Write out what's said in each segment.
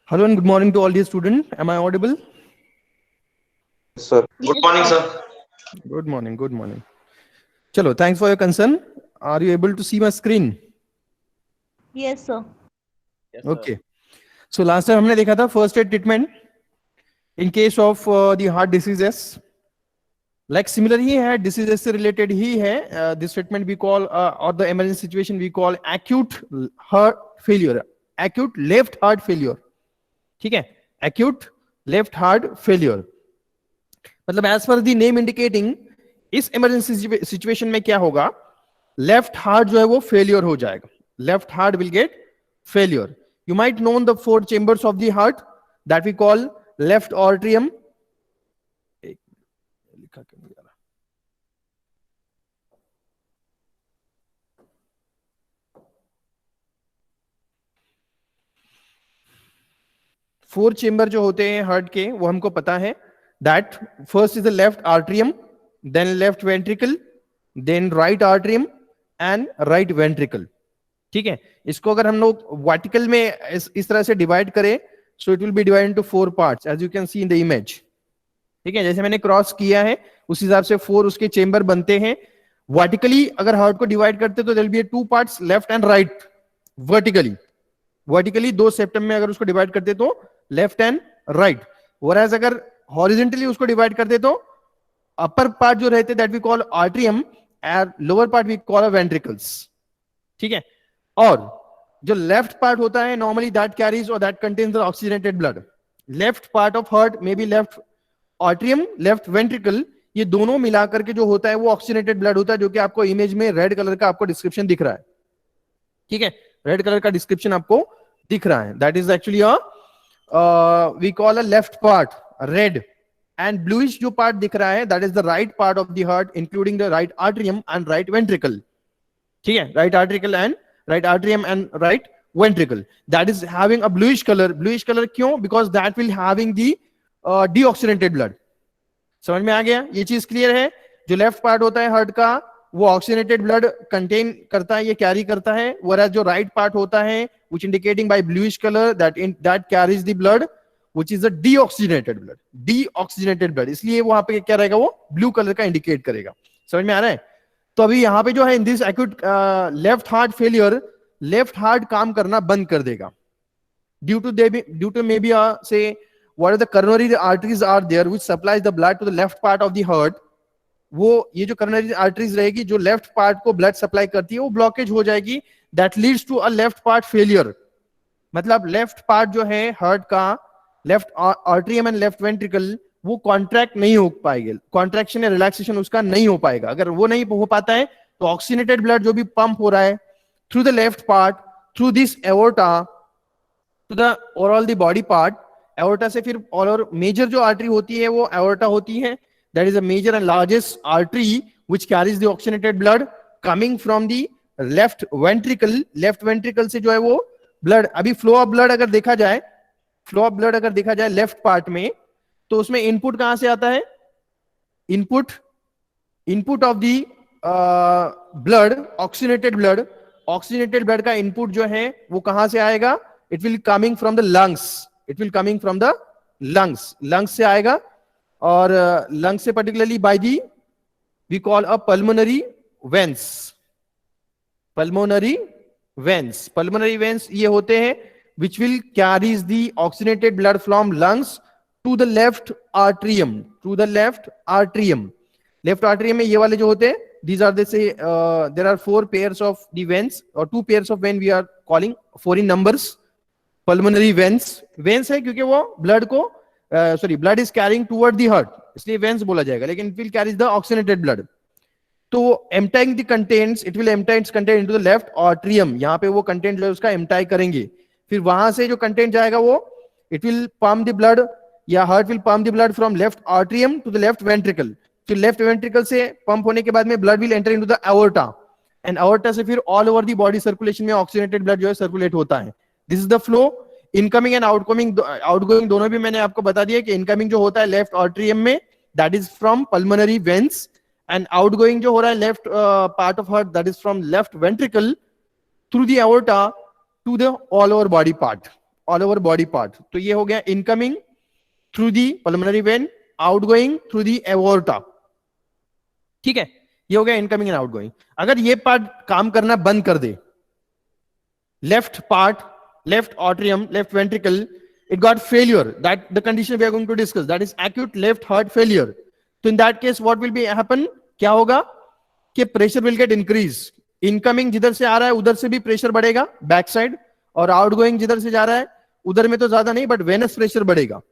Hello and good morning to all the students. Am I audible? Sir. Good morning, sir. Good morning. Good morning. Chalo, thanks for your concern. Are you able to see my screen? Yes, sir. Okay. So last time हमने देखा था first aid treatment in case of the heart diseases. Like similar ही है, diseases से related ही है. This treatment we call or the emergency situation we call acute heart failure, acute left heart failure. ठीक है? Acute left heart failure. मतलब as per the name indicating इस emergency situation में क्या होगा, लेफ्ट हार्ट जो है वो फेलियर हो जाएगा. Left heart will get failure. You might known the 4 chambers of the heart that we call left atrium. लिखा क्यों नहीं जा रहा? फोर चेंबर जो होते हैं हार्ट के वो हमको पता है. That first is the left atrium, then left ventricle, then right atrium and right ventricle. ठीक है, इसको अगर हम लोग वर्टिकल में इस तरह से डिवाइड करें, so it will be divide into 4 parts as you can see in the image. ठीक है, जैसे मैंने क्रॉस किया है उस हिसाब से 4 उसके चेंबर बनते हैं. वर्टिकली अगर हार्ट को डिवाइड करते तो there will be 2 parts left and right. Vertically 2 septum में अगर उसको डिवाइड करते तो लेफ्ट एंड राइट. वरएज अगर हॉरिजॉन्टली उसको डिवाइड करते तो अपर पार्ट जो रहते that we call atrium and lower part we call ventricles. ठीक है, और जो लेफ्ट पार्ट होता है नॉर्मली दैट कैरीज और that contains the oxygenated blood. Left part of heart may be left atrium, left ventricle, ये दोनों मिलाकर के जो होता है वो ऑक्सीजनेटेड ब्लड होता है, जो कि आपको इमेज में रेड कलर का आपको डिस्क्रिप्शन दिख रहा है. ठीक है, रेड कलर का डिस्क्रिप्शन आपको दिख रहा है. That is actually we call a left part red, and bluish जो पार्ट दिख रहा है that is the right part of the heart including the right atrium and right ventricle. ठीक है, right atrium and right ventricle that is having a bluish colour. Bluish colour क्यों? Because that will having the deoxygenated blood. समझ में आ गया? ये चीज clear है. जो लेफ्ट पार्ट होता है हार्ट का वो ऑक्सीजनेटेड ब्लड कंटेन करता है, ये कैरी करता है. whereas जो राइट पार्ट होता है which indicating by bluish color that carries the blood which is a deoxygenated blood. इसलिए वहां पे क्या रहेगा, वो ब्लू कलर का इंडिकेट करेगा. समझ में आ रहा है? तो अभी यहाँ पे जो है in this acute left heart failure, left heart काम करना बंद कर देगा due to maybe say what are the coronary arteries are there which supplies the blood to the left part of the heart. वो ये जो coronary arteries रहेगी जो लेफ्ट पार्ट को ब्लड सप्लाई करती है वो ब्लॉकेज हो जाएगी. That leads to a left part failure. मतलब लेफ्ट पार्ट जो है हार्ट का, left atrium and left ventricle, वो कॉन्ट्रैक्ट नहीं हो पाएगा. कॉन्ट्रैक्शन या रिलैक्सेशन उसका नहीं हो पाएगा. अगर वो नहीं हो पाता है तो ऑक्सीजनेटेड ब्लड जो भी पंप हो रहा है through the left part, through this aorta to the overall the body part. Aorta से फिर और मेजर जो आर्टरी होती है वो एओर्टा होती है. That is a major and largest artery which carries the oxygenated blood coming from the left ventricle. Left ventricle से जो है वो blood, अभी flow of blood अगर देखा जाए लेफ्ट पार्ट में, तो उसमें इनपुट कहां से आता है? Input of the blood, oxygenated blood का इनपुट जो है वो कहां से आएगा? It will coming from the lungs से आएगा. और लंग से particularly by the we call a pulmonary veins ये होते हैं which will carries the oxygenated blood from lungs to the left atrium. Left atrium में ये वाले जो होते हैं, these are they say there are 4 pairs of the veins or 2 pairs of vein we are calling 4 in numbers. pulmonary veins है क्योंकि वो blood को blood is carrying toward the heart, इसलिए veins बोला जाएगा, लेकिन it will carry the oxygenated blood. तो emptying the contents, it will empty its content into the left atrium. यहाँ पे वो content जो है उसका empty करेंगे. फिर वहां से जो content जाएगा वो it will pump the blood, या heart will pump the blood from left atrium to the left ventricle. फिर लेफ्ट वेंट्रिकल से पंप होने के बाद में blood will enter into the aorta, and aorta से फिर all over the body circulation में ऑक्सीजनेटेड ब्लड जो है सर्कुलेट होता है. This is the flow. Incoming and outgoing दोनों भी मैंने आपको बता दिया कि इनकमिंग जो होता है लेफ्ट आर्ट्रियम में that is from pulmonary veins, and outgoing जो हो रहा है left part of heart that is from left ventricle through the aorta to the all over body part. All over body part. तो ये हो गया incoming through the pulmonary vein, outgoing through the aorta. ठीक है, ये हो गया incoming and outgoing. अगर ये पार्ट काम करना बंद कर दे, left part, left atrium, left ventricle, it got failure, that the condition we are going to discuss, that is acute left heart failure. So in that case what will be happen, क्या होगा कि pressure will get increase. Incoming जिधर से आ रहा है उधर से भी pressure बढ़ेगा बैक साइड, और आउटगोइंग जिधर से जा रहा है उधर में तो ज्यादा नहीं, बट वेनस प्रेशर बढ़ेगा.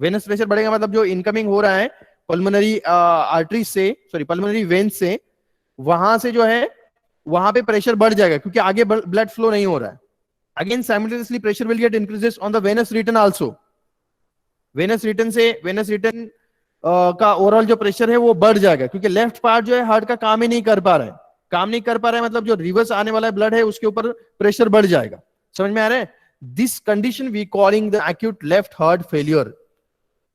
वेनस प्रेशर बढ़ेगा मतलब जो इनकमिंग हो रहा है पल्मोनरी आर्टरी से, सॉरी पल्मोनरी वेन से, वहां से जो है वहां पे प्रेशर बढ़ जाएगा क्योंकि आगे ब्लड फ्लो नहीं हो रहा है. Again simultaneously pressure will get increases on the venous return also. venous return से venous return का ओवरऑल जो प्रेशर है वो बढ़ जाएगा क्योंकि लेफ्ट पार्ट जो है हार्ट का काम ही नहीं कर पा रहा है. काम नहीं कर पा रहा है मतलब जो रिवर्स आने वाला ब्लड है उसके ऊपर प्रेशर बढ़ जाएगा. समझ में आ रहा है? This condition we calling the acute left heart failure.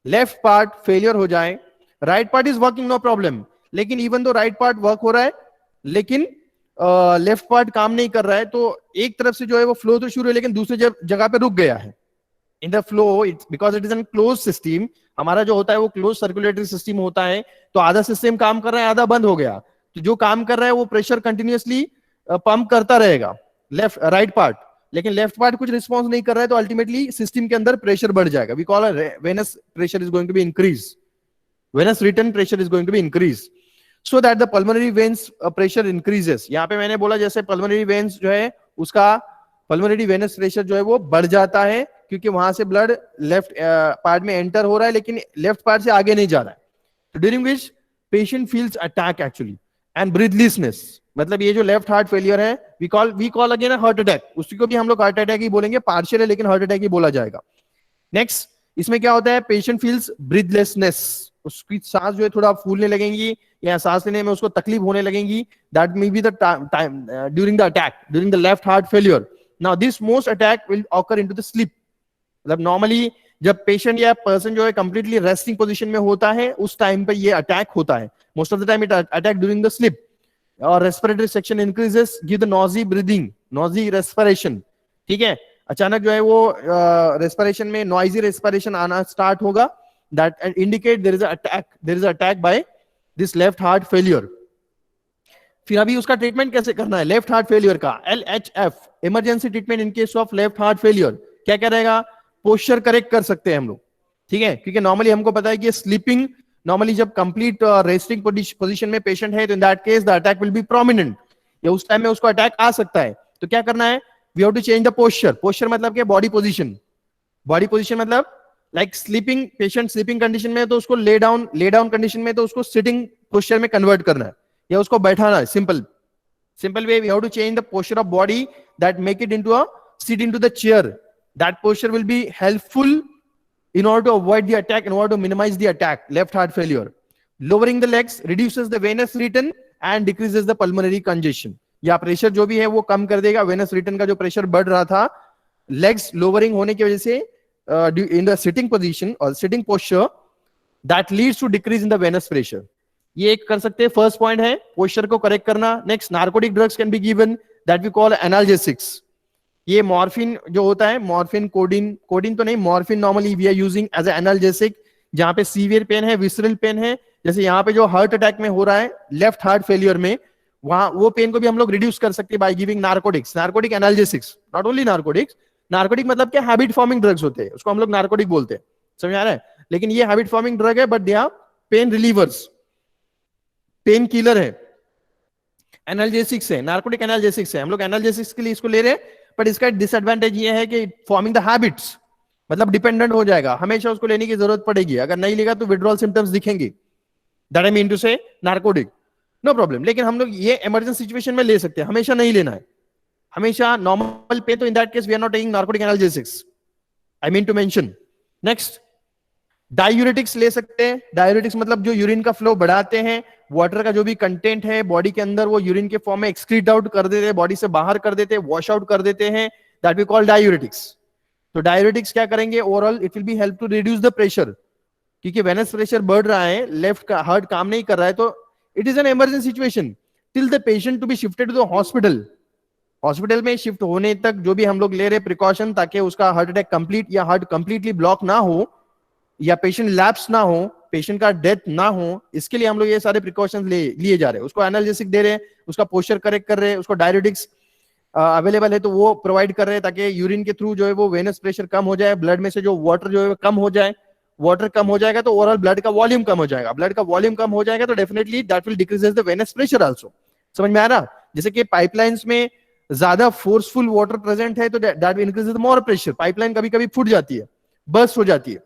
Left part failure हो जाए, right part is working no problem, लेकिन even though right part work हो रहा है लेकिन लेफ्ट पार्ट काम नहीं कर रहा है, तो एक तरफ से जो है वो फ्लो तो शुरू है लेकिन दूसरी जगह पे रुक गया है. In the flow because it is N close system, हमारा जो होता है वो क्लोज सर्कुलेटरी सिस्टम होता है, तो आधा सिस्टम काम कर रहा है आधा बंद हो गया, तो जो काम कर रहा है वो प्रेशर कंटिन्यूअसली पंप करता रहेगा लेफ्ट राइट पार्ट, लेकिन लेफ्ट पार्ट कुछ रिस्पॉन्स नहीं कर रहा है तो अल्टीमेटली सिस्टम के अंदर प्रेशर बढ़ जाएगा. We call venous pressure is going to be increase, venous return pressure is going to be increase, so that the pulmonary veins pressure increases. यहाँ पे मैंने बोला जैसे pulmonary veins जो है उसका pulmonary venous pressure जो है वो बढ़ जाता है क्योंकि वहां से ब्लड लेफ्ट पार्ट में एंटर हो रहा है लेकिन लेफ्ट पार्ट से आगे नहीं जा रहा है. During which patient feels attack actually and breathlessness. मतलब ये जो लेफ्ट हार्ट फेलियर है we call again heart attack, उसी को भी हम लोग हार्ट अटैक ही बोलेंगे, पार्शियल है लेकिन हार्ट अटैक ही बोला जाएगा. नेक्स्ट इसमें क्या होता है, पेशेंट फील्स ब्रीथलेसनेस, उसकी सांस जो है थोड़ा फूलने लगेंगी या सांस लेने में उसको तकलीफ होने लगेंगी. That may be the time during the attack, during the left heart failure. Now this most attack will occur into the sleep. मतलब नॉर्मली जब पेशेंट या पर्सन जो है कंप्लीटली रेस्टिंग पोजीशन में होता है उस टाइम पे ये अटैक होता है. Most of the time it attack during the sleep. और respiratory section increases, give the noisy breathing, noisy respiration. ठीक है, अचानक जो है वो रेस्पिरेशन में नॉइजी रेस्पिरेशन आना स्टार्ट होगा. That indicate there is an attack by this left heart failure. फिर अभी उसका ट्रीटमेंट कैसे करना है लेफ्ट हार्ट फेलियर का? LHF emergency treatment in case of left heart failure क्या क्या रहेगा? पोस्चर करेक्ट कर सकते हैं हम लोग, ठीक है, क्योंकि नॉर्मली हमको पता है कि स्लीपिंग नॉर्मली जब कंप्लीट रेस्टिंग पोजीशन में पेशेंट है तो in that case the attack will be prominent, या उस टाइम में उसको अटैक आ सकता है. तो क्या करना है? We have to change the posture. Posture मतलब क्या? Body position. बॉडी पोजीशन मतलब like sleeping, patient sleeping condition में तो उसको ले डाउन कंडीशन में तो उसको सिटिंग पोस्चर में कन्वर्ट करना है या उसको बैठाना है. Simple way we have to change the posture of body that make it into a sit into the chair. That posture will be helpful in order to avoid the attack, in order to minimize the attack, left heart failure. Lowering the legs reduces the venous return and decreases the pulmonary congestion. या pressure जो भी है वो कम कर देगा. Venus return का जो pressure बढ़ रहा था, लेग्स लोवरिंग होने की वजह से in the sitting position or sitting posture, that leads to decrease in the venous pressure. ये एक कर सकते हैं. फर्स्ट पॉइंट है पोस्चर को करेक्ट करना. Next, narcotic drugs can be given that we call analgesics. ये मॉर्फिन जो होता है, मॉर्फिन, कोडिन तो नहीं, morphine normally we are using as a analgesic जहां पे सीवियर पेन है, विसरल पेन है. जैसे यहाँ पे जो हार्ट अटैक में हो रहा है लेफ्ट हार्ट फेलियर में, वहां वो पेन को भी हम लोग रिड्यूस कर सकते हैं by giving narcotics, narcotic analgesics. Not only narcotics, narcotic मतलब क्या? हैबिट फॉर्मिंग ड्रग्स होते हैं, उसको हम लोग नार्कोटिक बोलते हैं. समझ आ रहा है? लेकिन ये हैबिट फॉर्मिंग ड्रग है but they are pain relievers, pain killer है. एनाल्जेसिक्स है, नार्कोटिक एनाल्जेसिक्स है. हम लोग एनाल्जेसिक्स के लिए इसको ले रहे हैं, बट इसका डिसएडवांटेज ये है कि फॉर्मिंग द हैबिट्स, मतलब डिपेंडेंट हो जाएगा, हमेशा उसको लेने की जरूरत पड़ेगी. अगर नहीं लेगा तो विड्रॉल सिम्टम्स दिखेंगे. दैट आई मीन टू से नार्कोटिक नो प्रॉब्लम. लेकिन हम लोग ये इमरजेंसी सिचुएशन में ले सकते हैं, हमेशा नहीं लेना है. हमेशा नॉर्मल पे तो in that case we are not taking narcotic analgesics, I mean to mention. Next, diuretics ले सकते हैं. डायूरेटिक्स मतलब जो यूरिन का फ्लो बढ़ाते हैं, वाटर का जो भी कंटेंट है बॉडी के अंदर वो यूरिन के फॉर्म में एक्सक्रीट आउट कर देते हैं, बॉडी से बाहर कर देते हैं, वॉश आउट कर देते हैं. That we call diuretics. तो डायूरेटिक्स क्या करेंगे? Overall it will be help to reduce the pressure, क्योंकि वेनस प्रेशर बढ़ रहा है, लेफ्ट का हार्ट काम नहीं कर रहा है, तो it is an emergency situation till the patient to be shifted to the hospital. Hospital में शिफ्ट होने तक जो भी हम लोग ले रहे प्रिकॉशन ताकि उसका हार्ट अटैक कंप्लीट या हार्ट कंप्लीटली ब्लॉक ना हो या पेशेंट लैप्स ना हो, पेशेंट का डेथ ना हो, इसके लिए हम लोग ये सारे प्रिकॉशंस लिए जा रहे हैं। उसको एनाल्जेसिक दे रहे हैं, उसका पोस्चर करेक्ट कर रहे हैं, उसको डायरेटिक्स अवेलेबल है तो वो प्रोवाइड कर रहे हैं ताकि यूरिन के थ्रू जो है वो वेनस प्रेशर कम हो जाए, ब्लड में से जो वाटर जो है कम हो जाए। वाटर कम हो जाएगा तो ओवरऑल ब्लड का वॉल्यूम कम हो जाएगा, ब्लड का वॉल्यूम कम हो जाएगा तो definitely that will decreases the venous pressure also. समझ में आ रहा? जैसे कि पाइपलाइंस में ज्यादा फोर्सफुल वाटर प्रेजेंट है तो that will increase the more pressure. Pipeline कभी कभी फूट जाती है, बर्स्ट हो जाती है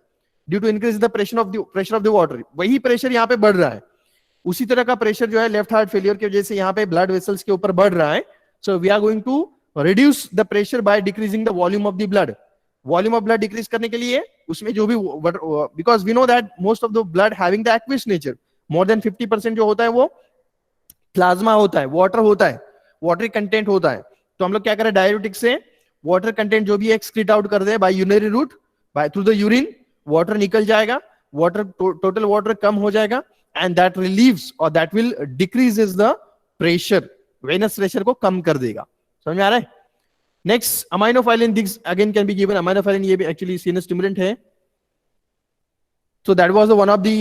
due to increase the pressure of the water. वही प्रेशर यहाँ पे बढ़ रहा है, उसी तरह का प्रेशर जो है लेफ्ट हार्ट फेलियर की वजह से यहाँ पे ब्लड वेसल्स के ऊपर बढ़ रहा है। So we are going to reduce the pressure by decreasing the volume of the blood. Volume of blood decrease करने के लिए उसमें जो भी, because we know that most of the blood having the aqueous nature, more than 50% जो होता है वो प्लाज्मा होता है, वाटर होता है, वाटर कंटेंट होता है। तो हम लोग क्या करें, डायरेटिक से वाटर कंटेंट जो भी एक्सक्रीट आउट कर दे by urinary route, by through the urine water निकल जाएगा, वाटर टोटल वाटर कम हो जाएगा एंड दैट रिलीव्स और that will decreases the pressure, venous pressure को कम कर देगा। समझ में आ रहा है? Next aminophylline, this again can be given. Aminophylline ये भी एक्चुअली सीनस स्टिमुलेंट है। So that was the one of the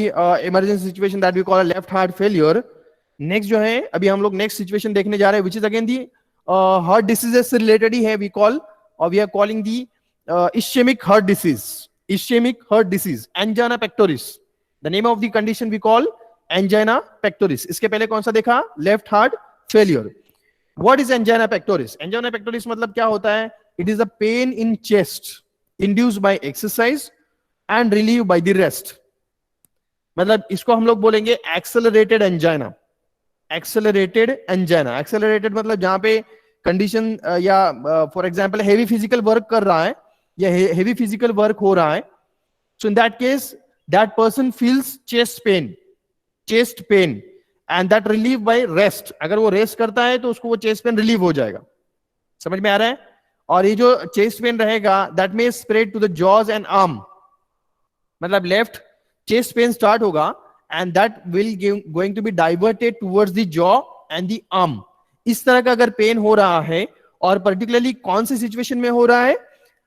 emergency situation that we call a left heart failure. Next जो है अभी हम लोग next situation देखने जा रहे हैं which is again the heart diseases से related ही है, we call or we are calling the ischemic heart disease. Ischemic heart disease, angina pectoris. The name of the condition we call angina pectoris. इसके पहले कौन सा देखा? Left heart failure. What is angina pectoris? Angina pectoris मतलब क्या होता है? It is a pain in chest induced by exercise and relieved by the rest. मतलब इसको हम लोग बोलेंगे accelerated angina. Accelerated angina, accelerated मतलब जहां पे कंडीशन या for example heavy physical work कर रहा है या हेवी फिजिकल वर्क हो रहा है, so in that case that person feels chest pain and that relieve by rest. अगर वो रेस्ट करता है तो उसको वो चेस्ट पेन रिलीव हो जाएगा। समझ में आ रहा है? और ये जो चेस्ट पेन रहेगा that may spread to the jaws and arm, मतलब लेफ्ट चेस्ट पेन स्टार्ट होगा and that will going to be diverted towards the jaw and the arm. इस तरह का अगर पेन हो रहा है और पर्टिकुलरली कौन सी सिचुएशन में हो रहा है,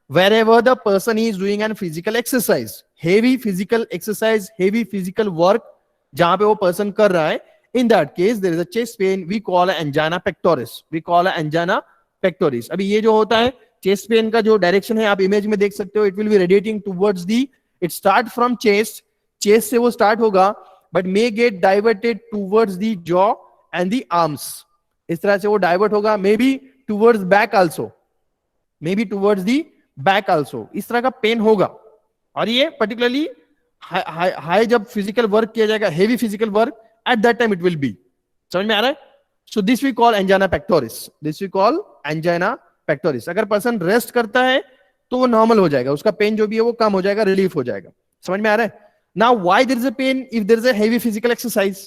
wherever the person is doing an physical exercise, heavy physical exercise, heavy physical work जहां पे वो पर्सन कर रहा है, in that case there is a chest pain, we call angina pectoris, we call angina pectoris। अभी ये जो होता है चेस्ट पेन का जो डायरेक्शन है आप इमेज में देख सकते हो, it will B radiating towards the, it start from chest से वो स्टार्ट होगा but may gate diverted towards the jaw and the arms. इस तरह से वो डाइवर्ट होगा, may be towards back also, may be towards the back also. इस तरह का पेन होगा और ये पर्टिकुलरली हाई जब फिजिकल वर्क किया जाएगा, heavy physical work, at that time it will B. समझ में आ रहा है? So this we call angina pectoris, this we call angina pectoris. अगर पर्सन रेस्ट करता है तो वो नॉर्मल हो जाएगा, उसका पेन जो भी है वो कम हो जाएगा, रिलीफ हो जाएगा। समझ में आ रहा है? Now why there is a pain if there is a heavy physical exercise?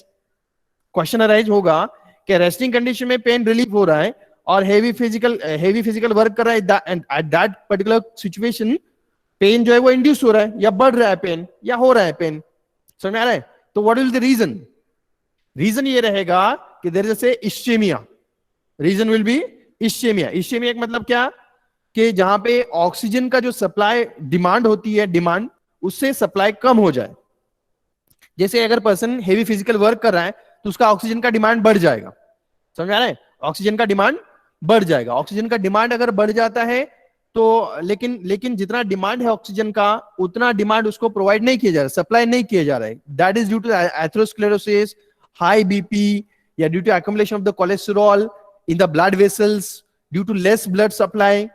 Question arise होगा कि रेस्टिंग कंडीशन में पेन रिलीफ हो रहा है और हेवी फिजिकल वर्क कर रहा है, at that particular situation pain जो है वो इंड्यूस हो रहा है या बढ़ रहा है पेन या हो रहा है पेन। समझ में आ रहा है? तो what is the reason? Reason ये रहेगा कि there is a ischemia. Reason will be ischemia. Ischemia मतलब क्या? कि जहां पे ऑक्सीजन का जो सप्लाई डिमांड होती है, डिमांड उससे सप्लाई कम हो जाए। जैसे अगर पर्सन हेवी फिजिकल वर्क कर रहा है तो उसका ऑक्सीजन का डिमांड बढ़ जाएगा। समझ आ रहा है? ऑक्सीजन का डिमांड बढ़ जाएगा। ऑक्सीजन का डिमांड अगर बढ़ जाता है तो लेकिन जितना डिमांड है ऑक्सीजन का उतना डिमांड उसको प्रोवाइड नहीं किया जा रहा, सप्लाई नहीं किया जा रहा है। That is due to atherosclerosis, high BP या due to accumulation of the cholesterol in the blood vessels, due to less blood supply.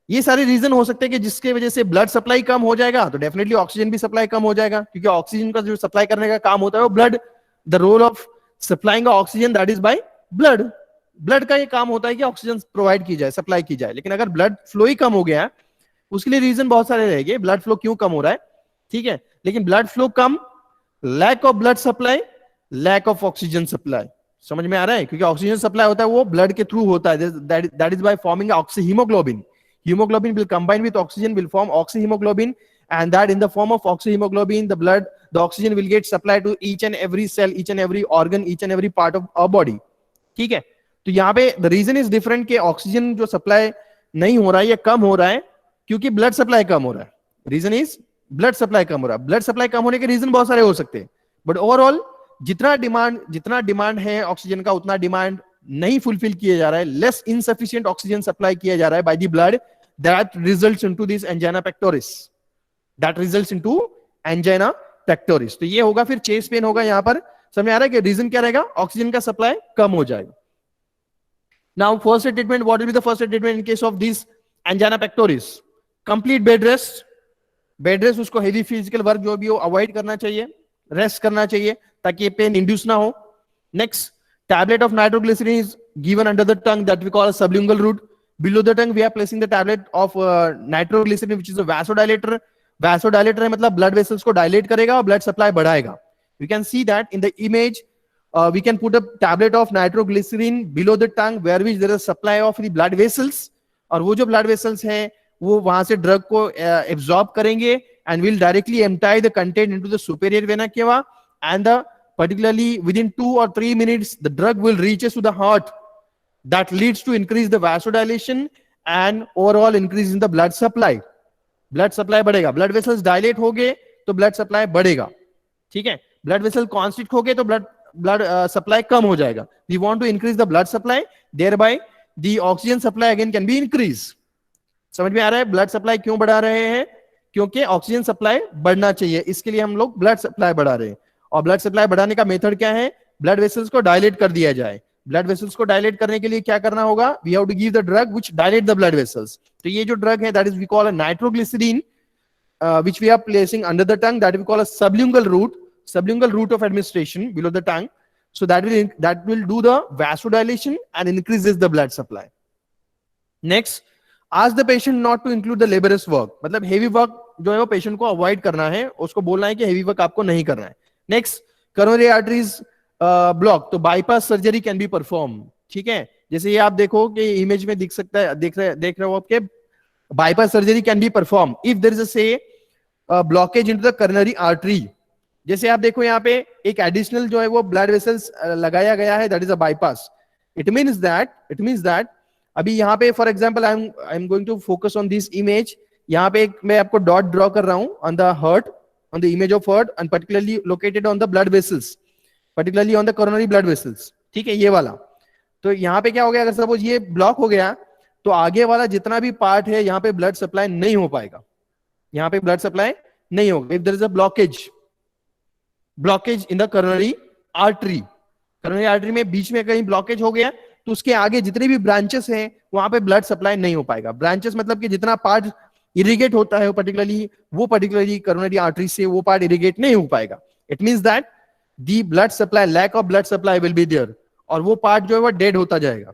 ये सारे रीजन हो सकते हैं कि जिसके वजह से ब्लड सप्लाई कम हो जाएगा तो डेफिनेटली ऑक्सीजन भी सप्लाई कम हो जाएगा, क्योंकि ऑक्सीजन का जो सप्लाई करने का काम होता है वो blood, the role of supplying oxygen that is by blood. Blood का ये काम होता है कि ऑक्सीजन प्रोवाइड की जाए, सप्लाई की जाए। लेकिन अगर ब्लड फ्लो ही कम हो गया उसके लिए रीजन बहुत सारे रहेंगे, ब्लड फ्लो क्यों कम हो रहा है, ठीक है। लेकिन ब्लड फ्लो कम, lack of blood supply, lack of oxygen supply. समझ में आ रहा है? क्योंकि ऑक्सीजन सप्लाई होता है वो ब्लड के थ्रू होता है, that is by forming oxyhaemoglobin. Hemoglobin will combine with oxygen, will form oxyhemoglobin, and that in the form of oxyhemoglobin, the oxygen will get supplied to each and every cell, each and every organ, each and every part of our body. ठीक है? तो यहाँ पे the reason is different कि oxygen जो supply नहीं हो रहा है या कम हो रहा है क्योंकि ब्लड सप्लाई कम हो रहा है. रीजन इज ब्लड सप्लाई कम हो रहा है. ब्लड सप्लाई कम होने के रीजन बहुत सारे हो सकते हैं, बट ओवरऑल जितना डिमांड है ऑक्सीजन का उतना डिमांड नहीं फुलफिल किया जा रहा है. लेस इनसफिशिएंट ऑक्सीजन सप्लाई किया जा रहा है by the blood. That results into this angina pectoris. That results into angina pectoris. तो ये होगा, फिर चेस्ट पेन होगा. यहां पर समझ में आ रहा है कि रीजन क्या रहेगा? ऑक्सीजन का सप्लाई कम हो जाएगा. Now first aid treatment, what will be the first aid treatment in case of this angina pectoris? Complete bed rest. Bed rest, उसको हेवी फिजिकल वर्क जो भी हो अवॉइड करना चाहिए, रेस्ट करना चाहिए ताकि ये पेन इंड्यूस ना हो. Next, tablet of nitroglycerin is given under the tongue that we call a sublingual route. Below the tongue we are placing the tablet of nitroglycerin which is a vasodilator. Vasodilator है मतलब blood vessels को dilate करेगा और blood supply बढ़ाएगा. You can see that in the image. We can put a tablet of nitroglycerin below the tongue where which there is supply of the blood vessels. और वो जो blood vessels हैं वो वहां से ड्रग को absorb करेंगे and will directly empty the content into the superior vena cava, and the particularly within 2 or 3 minutes the drug will reaches to the heart. That leads to increase the vasodilation and overall increase in the blood supply. Blood supply बढ़ेगा. blood vessels dilate हो गए तो blood supply बढ़ेगा. ठीक है. blood vessel constrict हो गए तो blood supply कम हो जाएगा. We want to increase the blood supply, thereby the oxygen supply again can be increased. समझ में आ रहा है ब्लड सप्लाई क्यों बढ़ा रहे हैं? क्योंकि ऑक्सीजन सप्लाई बढ़ना चाहिए, इसके लिए हम लोग ब्लड सप्लाई बढ़ा रहे हैं. और ब्लड सप्लाई बढ़ाने का मेथड क्या है? ब्लड वेसल्स को डायलेट कर दिया जाए. ब्लड वेसल्स को डायलेट करने के लिए क्या करना होगा? We have to give the drug which dilate the blood vessels. तो ये जो ड्रग है that is we call a nitroglycerin which we are placing under the tongue, that we call a sublingual route of administration below the tongue. So that will do the vasodilation and increases the blood supply. Next, ask the patient not to include the laborious work. मतलब heavy work जो है वो patient को avoid करना है, उसको बोलना है कि हेवी वर्क आपको नहीं करना है. नेक्स्ट, coronary arteries ब्लॉक, तो bypass surgery can be perform. ठीक है. जैसे ये आप देखो कि इमेज में दिख सकता है, देख रहे हो आपके, bypass surgery can be perform if there is a say blockage into the coronary artery. जैसे आप देखो यहाँ पे एक एडिशनल जो है वो ब्लड वेसल्स लगाया गया है, that is a bypass. It means that अभी यहाँ पे for example I am going to focus on this image. यहाँ पे मैं आपको डॉट ड्रॉ कर रहा हूं on the heart, on the image of heart, and particularly located on the blood vessels, particularly on the coronary blood vessels. ठीक है, ये वाला. तो यहाँ पे क्या हो गया? अगर सपोज ये ब्लॉक हो गया तो आगे वाला जितना भी पार्ट है यहाँ पे ब्लड सप्लाई नहीं हो पाएगा. यहाँ पे ब्लड सप्लाई नहीं होगा. If there is a blockage in the coronary artery में बीच में कहीं ब्लॉकेज हो गया तो उसके आगे जितने भी ब्रांचेस हैं वहां पे ब्लड सप्लाई नहीं हो पाएगा. ब्रांचेस मतलब कि जितना पार्ट इरिगेट होता है वो पर्टिकुलरली कोरोनरी आर्टरी से वो पार्ट इरिगेट नहीं हो पाएगा. It means that the blood supply, lack of blood supply will be there, और वो पार्ट जो है वो डेड होता जाएगा.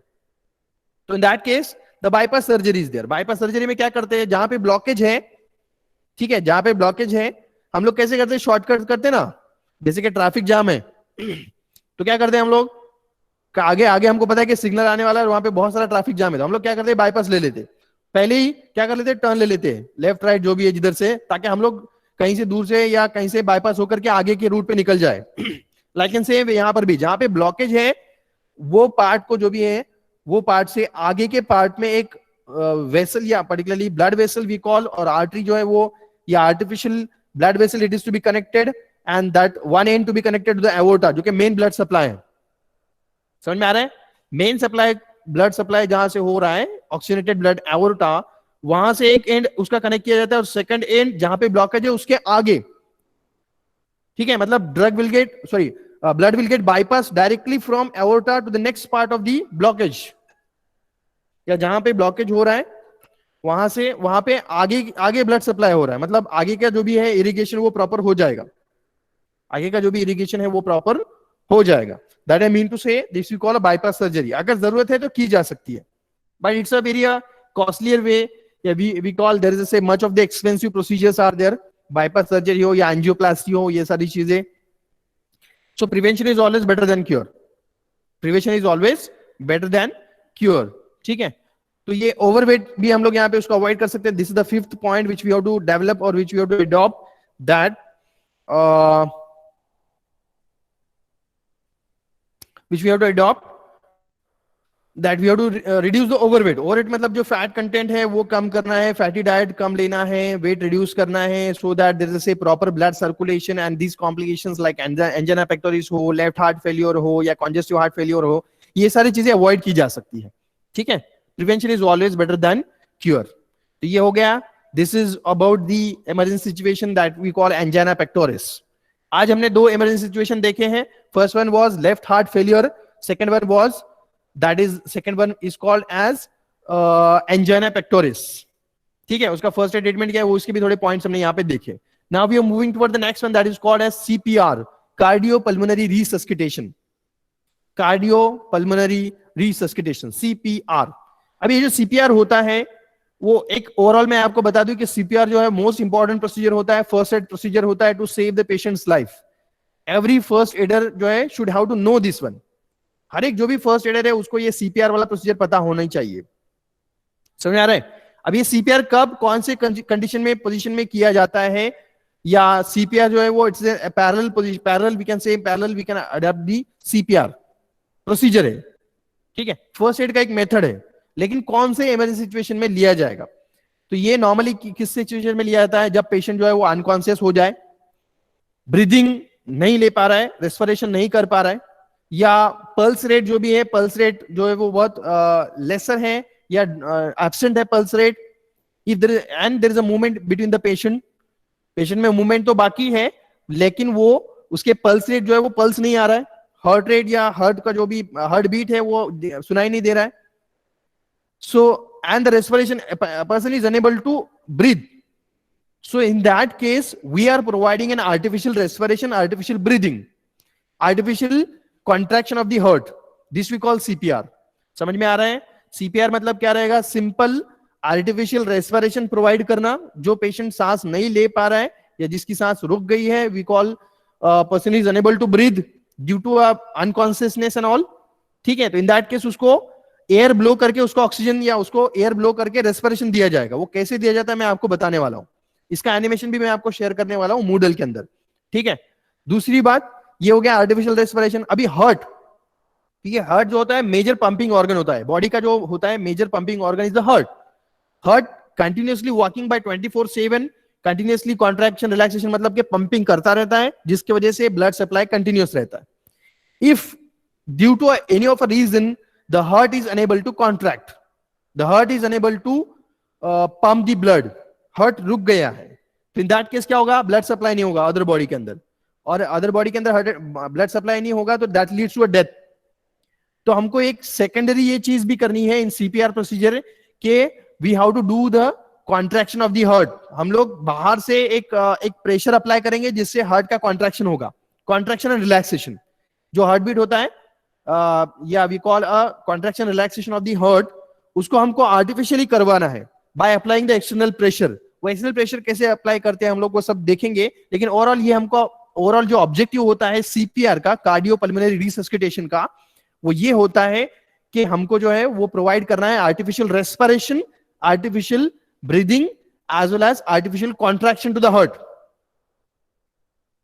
तो in that case the bypass surgery is there. Bypass surgery में क्या करते हैं? जहां पे ब्लॉकेज है, ठीक है, जहां पे ब्लॉकेज है हम लोग कैसे करते हैं? शॉर्टकट करते हैं ना. जैसे कि ट्रैफिक जाम है तो क्या करते हैं हम लोग? आगे हमको पता है कि सिग्नल आने वाला है, वहां पे बहुत सारा ट्रैफिक जाम है, तो हम लोग क्या करते हैं? बाईपास ले लेते. पहले ही क्या कर लेते? टर्न ले लेते हैं, लेफ्ट राइट जो भी है जिधर से, ताकि हम लोग कहीं से दूर से या कहीं से बाईपास होकर के आगे के रूट पे निकल जाए. लेकिन से यहाँ पर भी जहां पे ब्लॉकेज है वो पार्ट को जो भी है वो पार्ट से आगे के पार्ट में एक वेसल या particularly blood vessel we call, और आर्टरी जो है वो या artificial blood vessel, it is to be connected and that one end to be connected to the aorta जो कि मेन ब्लड सप्लाई है. समझ में आ रहा है? मेन सप्लाई, ब्लड सप्लाई जहां से हो रहा है ऑक्सीजनेटेड ब्लड एवोर्टा, वहां से एक एंड उसका कनेक्ट किया जाता है और सेकंड एंड जहां पे ब्लॉकेज है उसके आगे. ठीक है, मतलब blood will get bypassed directly from aorta to the next part of the blockage. या जहां पे ब्लॉकेज हो रहा है वहां पे आगे ब्लड सप्लाई हो रहा है, मतलब आगे का जो भी है इरिगेशन वो प्रॉपर हो जाएगा. आगे का जो भी इरिगेशन है वो प्रॉपर हो जाएगा. That I mean to say this we call a bypass surgery. अगर जरूरत है तो की जा सकती है, but it's a very costlier way. We call there is so much of the expensive procedures are there. Bypass surgery हो या एंजियोप्लास्टी हो, ये सारी चीजें. So prevention is always better than cure. Prevention is always better than cure. ठीक है, तो ये ओवरवेट भी हम लोग यहाँ पे उसको अवॉइड कर सकते हैं. This is the fifth point which we have to develop और which we have to adopt, that which we have to adopt. that we have to reduce the overweight. Overweight मतलब जो fat content है वो कम करना है, fatty diet कम लेना है, weight reduce करना है, so that there is a proper blood circulation and these complications like angina pectoris हो, left heart failure हो या congestive heart failure हो, ये सारी चीजें avoid की जा सकती है. ठीक है, prevention is always better than cure. तो ये हो गया. This is about the emergency situation that we call angina pectoris. आज हमने दो emergency situation देखे हैं. First one was left heart failure. Second one was second one is called as angina pectoris. ठीक है, उसका फर्स्ट एड ट्रीटमेंट क्या है वो उसके भी थोड़े पॉइंट्स हमने यहाँ पे देखे. Now we are moving toward the next one that is called as CPR, cardiopulmonary resuscitation. Cardiopulmonary resuscitation, CPR. अभी ये जो CPR होता है वो एक ओवरऑल मैं आपको बता दूं कि CPR जो है मोस्ट इंपॉर्टेंट प्रोसीजर होता है, फर्स्ट एड प्रोसीजर होता है to save the patient's life. Every first aider जो है should have to know this one. हर एक जो भी फर्स्ट एडर है उसको ये CPR वाला प्रोसीजर पता होना ही चाहिए. समझ आ रहा है? अब ये CPR कब कौन से कंडीशन में पोजीशन में किया जाता है, या CPR जो है वो it's a parallel position, parallel we can say parallel we can adopt the CPR procedure है. ठीक है, फर्स्ट एड का एक मेथड है, लेकिन कौन से इमरजेंसी सिचुएशन में लिया जाएगा. तो ये नॉर्मली किस सिचुएशन में लिया जाता है, जब पेशेंट जो है वो अनकॉन्शियस हो जाए, ब्रीदिंग नहीं ले पा रहा है, रेस्पिरेशन नहीं कर पा रहा है, या पल्स रेट जो भी है, पल्स रेट जो है वो बहुत लेसर है या एब्सेंट है pulse rate. If there and there is a movement between the patient में मूवमेंट तो बाकी है, लेकिन वो उसके पल्स रेट जो है वो पल्स नहीं आ रहा है, हार्ट रेट या हार्ट का जो भी हार्ट बीट है वो सुनाई नहीं दे रहा है. So, and the respiration, a person is unable to breathe. So, in that case, we are providing an artificial respiration, artificial breathing, artificial contraction of the heart. This we call CPR. समझ में आ रहा है? CPR मतलब क्या रहेगा? Simple artificial respiration provide करना. जो पेशेंट सांस नहीं ले पा रहा है या जिसकी सांस रुक गई है, we call person is unable to breathe due to unconsciousness and all. ठीक है, तो in that case उसको एयर ब्लो करके उसको ऑक्सीजन या उसको एयर ब्लो करके रेस्पिरेशन दिया जाएगा. वो कैसे दिया जाता है मैं आपको बताने वाला हूं. इसका एनिमेशन भी मैं आपको शेयर करने वाला हूं मूडल के अंदर. ठीक है, दूसरी बात ये हो गया आर्टिफिशियल रेस्पिरेशन. अभी हार्ट, ठीक है, हार्ट जो होता है मेजर पंपिंग ऑर्गन होता है, बॉडी का जो होता है major pumping organ is the heart. Heart continuously working by 24/7, continuously contraction relaxation मतलब कि पंपिंग करता रहता है, जिसकी वजह से ब्लड सप्लाई कंटिन्यूअस रहता है. If due to any of a reason the heart is unable to contract, the heart is unable to pump the blood, heart रुक गया है, तो in that case क्या होगा, ब्लड सप्लाई नहीं होगा अदर बॉडी के अंदर, और अदर बॉडी के अंदर ब्लड सप्लाई नहीं होगा तो that leads to a death. तो हमको एक सेकेंडरी ये चीज भी करनी है इन CPR प्रोसीजर के we have to do the contraction of the heart. हम लोग बाहर से एक प्रेशर अप्लाई करेंगे जिससे हार्ट का कॉन्ट्रैक्शन होगा, कॉन्ट्रैक्शन एंड रिलैक्सेशन. जो हार्ट बीट होता है या we call a contraction relaxation of the heart, उसको हमको आर्टिफिशियली करवाना है by applying the external pressure. वो एक्सटर्नल प्रेशर कैसे अप्लाई करते हैं हम लोग वो सब देखेंगे, लेकिन ओवरऑल ये हमको ओवरऑल जो ऑब्जेक्टिव होता है CPR का, कार्डियोपल्मोनरी रिसस्सिटेशन का, वो ये होता है कि हमको जो है वो प्रोवाइड करना है artificial respiration, artificial breathing as well as artificial contraction to the heart,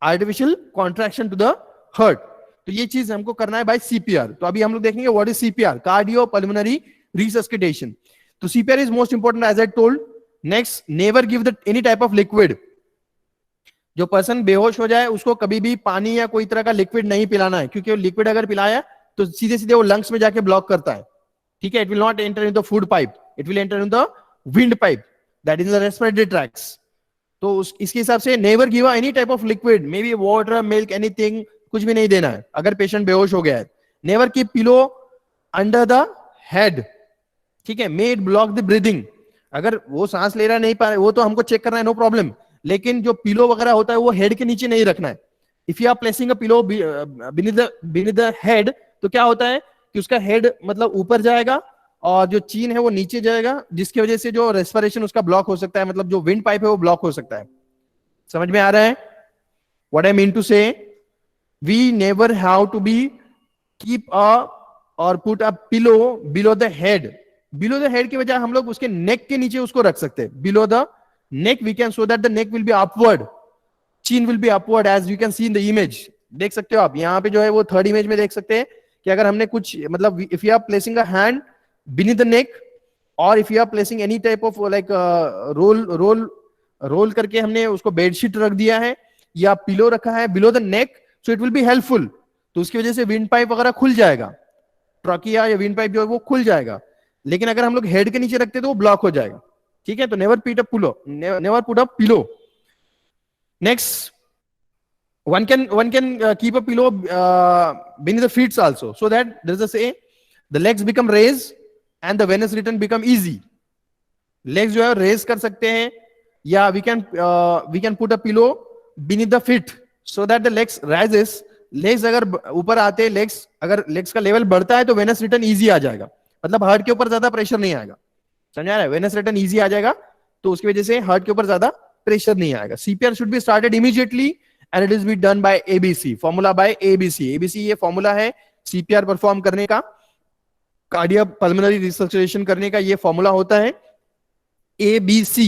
artificial contraction to the heart. तो ये चीज हमको करना है बाय CPR. तो अभी हम लोग देखेंगे what is CPR, cardiopulmonary resuscitation. तो CPR is most important as I told. Next, never give the any type of liquid. जो पर्सन बेहोश हो जाए उसको कभी भी पानी या कोई तरह का लिक्विड नहीं पिलाना है, क्योंकि लिक्विड अगर पिलाया तो सीधे सीधे वो लंग्स में जाके ब्लॉक करता है. ठीक है, it will not enter in the food pipe, it will enter in the wind pipe, that is the respiratory tracts. तो इसके हिसाब से never give any type of liquid, may be water, milk, anything, कुछ भी नहीं देना है अगर पेशेंट बेहोश हो गया है. Never keep pillow under the head. ठीक है, may it block the breathing. अगर वो सांस ले रहा नहीं पा रहा, वो तो हमको चेक करना है, नो प्रॉब्लम, लेकिन जो पिलो वगैरह होता है वो हेड के नीचे नहीं रखना है. If you are placing a pillow beneath the head, तो क्या होता है कि उसका हेड मतलब ऊपर जाएगा और जो चीन है वो नीचे जाएगा, जिसकी वजह से जो रेस्पिरेशन उसका ब्लॉक हो सकता है, मतलब जो विंड पाइप है वो ब्लॉक हो सकता है. समझ में आ रहा है व्हाट आई मीन टू से? We never have to be keep a or put a pillow below the head. Below the head की वजह हम लोग उसके नेक के नीचे उसको रख सकते हैं. Below the neck we can, so that the neck will be upward, chin will be upward as you can see in the image. देख सकते हो आप यहाँ पे जो है वो थर्ड इमेज में देख सकते हैं कि अगर हमने कुछ मतलब if you are placing a hand beneath the neck or if you are placing any type of like roll करके हमने उसको बेडशीट रख दिया है या पिलो रखा है below the neck, so it will be helpful. तो उसकी वजह से विंड पाइप वगैरह खुल जाएगा, ट्रॉकिया या विंड पाइप जो है वो खुल जाएगा। लेकिन अगर हम लोग हेड के नीचे रखते तो वो ब्लॉक हो जाएगा, ठीक है। तो never put a pillow. Next, one can keep a pillow beneath the feet also, so that there is a say the legs become raised and the venous return become easy। legs जो है raise कर सकते हैं, या we can put a pillow beneath the feet so that the legs rises। legs अगर ऊपर आते हैं, अगर legs का लेवल बढ़ता है तो venous return easy आ जाएगा, मतलब हार्ट के ऊपर ज्यादा प्रेशर नहीं आएगा, समझ आ रहा है। venous return easy आ जाएगा तो उसकी वजह से हार्ट के ऊपर ज्यादा प्रेशर नहीं आएगा। CPR should be started immediately and it is be done by ABC, formula by ABC। ABC ये फॉर्मूला है CPR परफॉर्म करने का, कार्डियक पल्मोनरी रिसर्कुलेशन करने का ये फॉर्मूला होता है ABC।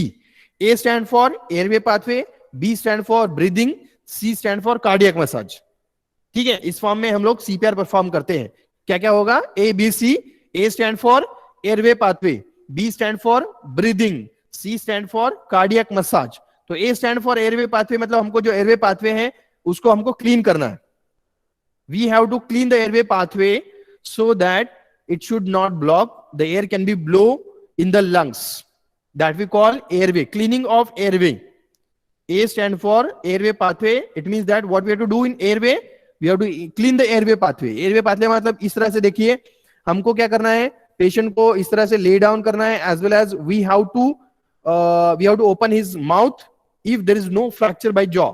A stand for airway pathway, B stand for breathing, C stand for cardiac massage, ठीक है। इस फॉर्म में हम लोग CPR परफॉर्म करते हैं। क्या क्या होगा? ABC, A stand for airway pathway, B stand for breathing, C stand for cardiac massage. तो A stand for airway pathway, मतलब हमको जो एयरवे पाथवे है उसको हमको क्लीन करना है। We have to clean the airway pathway so that it should not block, the air can be blow in the lungs, that we call airway, cleaning of airway। A stand for airway pathway, it means that what we have to do in airway, we have to clean the airway pathway। airway pathway मतलब इस तरह से देखिए, हमको क्या करना है, patient को इस तरह से ले डाउन करना है, as well as we have to open his mouth if there is no fracture by jaw।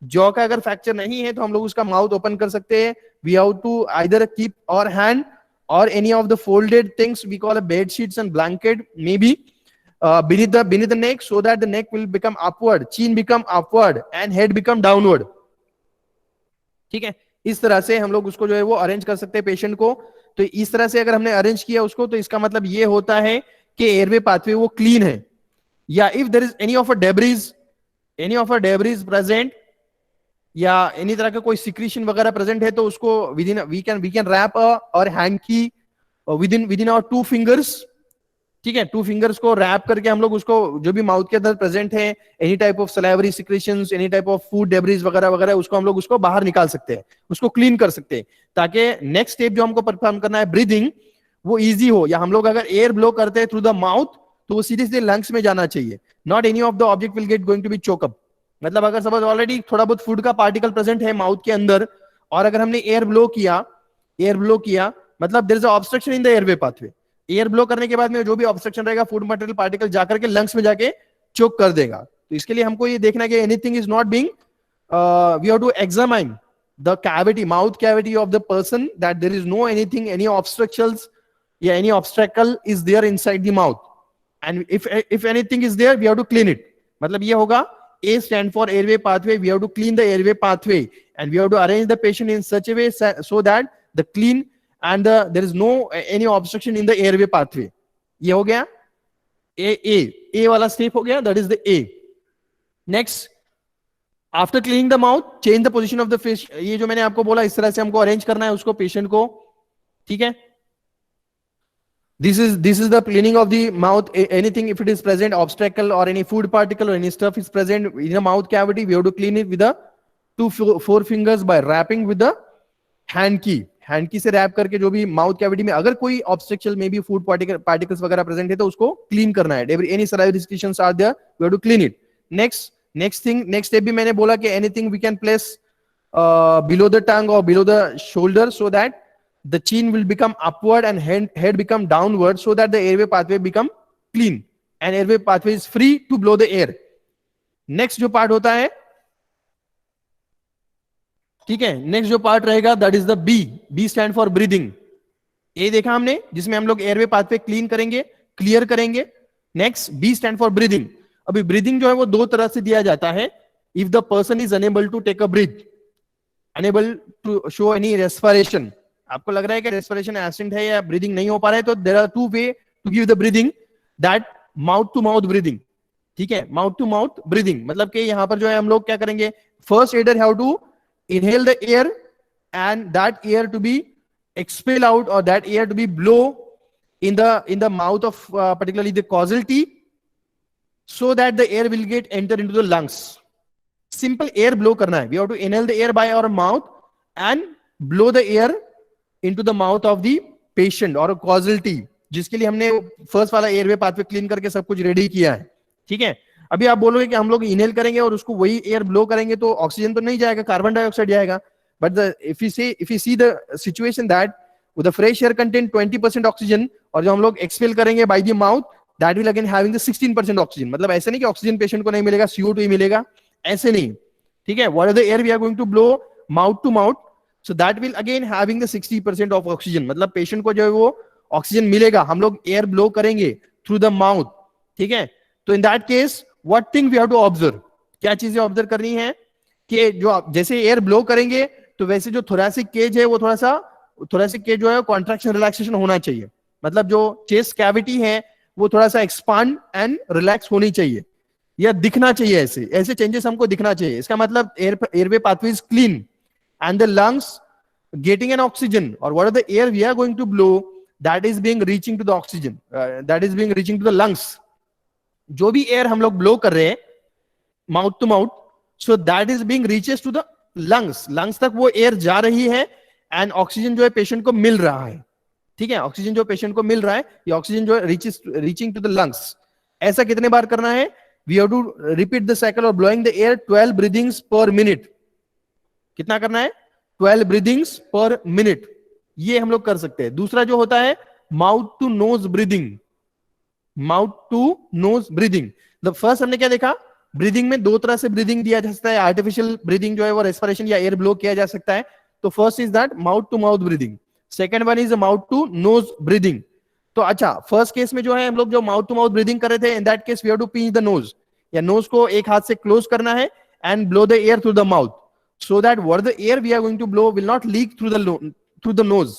jaw का अगर फ्रैक्चर नहीं है तो हम लोग उसका माउथ ओपन कर सकते हैं। we have to either keep our hand or any of the folded things we call a bed sheets and blanket maybe beneath the neck, so that the neck will become upward, chin become upward and head become downward, ठीक है। इस तरह से हम लोग उसको जो है वो अरेंज कर सकते हैं पेशेंट को। तो इस तरह से अगर हमने अरेंज किया उसको तो इसका मतलब ये होता है कि एयरवे पाथवे वो क्लीन है। या if there is any of a debris present या एनी तरह का कोई सिक्रीशन वगैरह प्रेजेंट है तो उसको विदिन वी कैन रैप और हैंकी विदिन आवर 2 फिंगर्स, ठीक है। 2 फिंगर्स को रैप करके हम लोग उसको जो भी माउथ के अंदर प्रेजेंट है, any type of salivary secretions, any type of food debris वगैरह वगैरह, उसको हम लोग उसको बाहर निकाल सकते हैं, उसको क्लीन कर सकते हैं, ताकि नेक्स्ट स्टेप जो हमको परफॉर्म करना है ब्रीदिंग वो इजी हो। या हम लोग अगर एयर ब्लो करते हैं थ्रू द माउथ तो वो सीधे सीधे लंग्स में जाना चाहिए। Not any of the object will get going to be choke up. मतलब अगर सपोज ऑलरेडी थोड़ा बहुत फूड का पार्टिकल प्रेजेंट है माउथ के अंदर और अगर हमने एयर ब्लो किया मतलब there is a obstruction in the airway pathway. Air blow करने के बाद में जो भी ऑब्स्ट्रक्शन रहेगा फूड मटेरियल पार्टिकल जाकर के लंग्स में जाके चोक कर देगा। तो इसके लिए हमको ये देखना है कि anything is not being we have to examine the cavity, mouth cavity of the person, that there is no anything, any obstructions या any obstacle is there inside the mouth, and if anything is there we have to clean it. मतलब ये होगा A stand for airway pathway, we have to clean the airway pathway and we have to arrange the patient in such a way so that the clean and there is no any obstruction in the airway pathway। ये हो गया A वाला step हो गया, that is the A। next, after cleaning the mouth, change the position of the fish। ये जो मैंने आपको बोला इस तरह से हमको अरेंज करना है उसको पेशेंट को, ठीक है। This is the cleaning of the mouth. Anything if it is present, obstacle or any food particle or any stuff is present in the mouth cavity, we have to clean it with the 2 forefingers by wrapping with the hand key। Hand की से rap करके जो भी mouth cavity में अगर कोई obstruction में भी फूड पार्टिकल्स वगैरह प्रेजेंट है तो उसको क्लीन करना है। Any salivary secretions are there, we have to clean it. Next step भी मैंने बोला कि anything we can place below the tongue or below the shoulder so that the chin will become upward and head become downward, so that the airway pathway become clean and airway pathway is free to blow the air। next जो part होता है, ठीक है, next जो part रहेगा that is the B stand for breathing. A देखा हमने जिसमें हम लोग एयरवे पाथवे क्लीन करेंगे, क्लियर करेंगे। Next B stand for breathing. अभी ब्रीदिंग जो है वो 2 तरह से दिया जाता है। If the person is unable to take a breath, unable to show any respiration, आपको लग रहा है कि रेस्पिरेशन एब्सेंट है या ब्रीदिंग नहीं हो पा रहा है, तो there are 2 way to give the breathing, that mouth to mouth breathing, ठीक है। माउथ टू माउथ ब्रीदिंग मतलब कि यहां पर जो है हम लोग क्या करेंगे, first aider have to inhale the air and that air to be expel out or that air to be blow in the mouth of particularly the causality, so that the air will get enter into the lungs. Simple air blow करना है. We have to inhale the air by our mouth and blow the air into the mouth of the patient or causality, जिसके लिए हमने first वाला airway pathway clean करके सब कुछ ready किया है. ठीक है. अभी आप बोलोगे कि हम लोग इनहेल करेंगे और उसको वही एयर ब्लो करेंगे तो ऑक्सीजन तो नहीं जाएगा, कार्बन डाइऑक्साइड जाएगा. But if you see the situation that with the fresh air contain 20% oxygen, और जो हम लोग एक्सपेल करेंगे by the mouth, that will again having the 16% oxygen. मतलब ऐसे नहीं कि ऑक्सीजन पेशेंट को नहीं मिलेगा, CO2 ही मिलेगा, ऐसे नहीं. ठीक है. What are the air we are going to blow mouth to mouth, so that will again having the 60% of oxygen. मतलब पेशेंट को जो है वो ऑक्सीजन मिलेगा, हम लोग एयर ब्लो करेंगे थ्रू द माउथ. ठीक है. तो in that case what thing we have to observe, क्या चीजें ऑब्जर्व करनी है कि जो आप जैसे एयर ब्लो करेंगे तो वैसे जो थोरेसिक केज है वो थोड़ा सा, थोरेसिक केज जो है कॉन्ट्रैक्शन रिलैक्सेशन होना चाहिए. मतलब जो चेस्ट कैविटी है वो थोड़ा सा एक्सपांड एंड रिलैक्स होनी चाहिए, या दिखना चाहिए, ऐसे ऐसे चेंजेस हमको दिखना चाहिए. इसका मतलब airway pathway is clean and the lungs getting an oxygen, or what are the air we are going to blow that is being reaching to the oxygen, that is being reaching to the lungs. जो भी air हम लोग blow कर रहे हैं mouth to mouth, so that is being reaches to the lungs. Lungs तक वो air जा रही है एंड ऑक्सीजन जो है पेशेंट को मिल रहा है. ठीक है. ऑक्सीजन जो पेशेंट को मिल रहा है, ये ऑक्सीजन जो है रीचिंग टू द लंग्स. ऐसा कितने बार करना है? We have to repeat the cycle of blowing the air 12 breathings per minute. कितना करना है? 12 ब्रीदिंग्स पर मिनट. ये हम लोग कर सकते हैं. दूसरा जो होता है mouth to nose breathing. Mouth to nose breathing. The first हमने क्या देखा? ब्रीदिंग में दो तरह से ब्रीदिंग दिया जा सकता है. आर्टिफिशियल ब्रीदिंग जो है वो रेस्पिरेशन या एयर ब्लो किया जा सकता है. तो first is that mouth to mouth breathing. Second one is mouth to nose breathing. तो अच्छा, फर्स्ट केस में जो है हम लोग जो माउथ टू माउथ ब्रीदिंग कर रहे थे, in that case we have to pinch the nose, या नोज को एक हाथ से क्लोज करना है and blow the air through the mouth, so that what the air we are going to blow will not leak through the nose.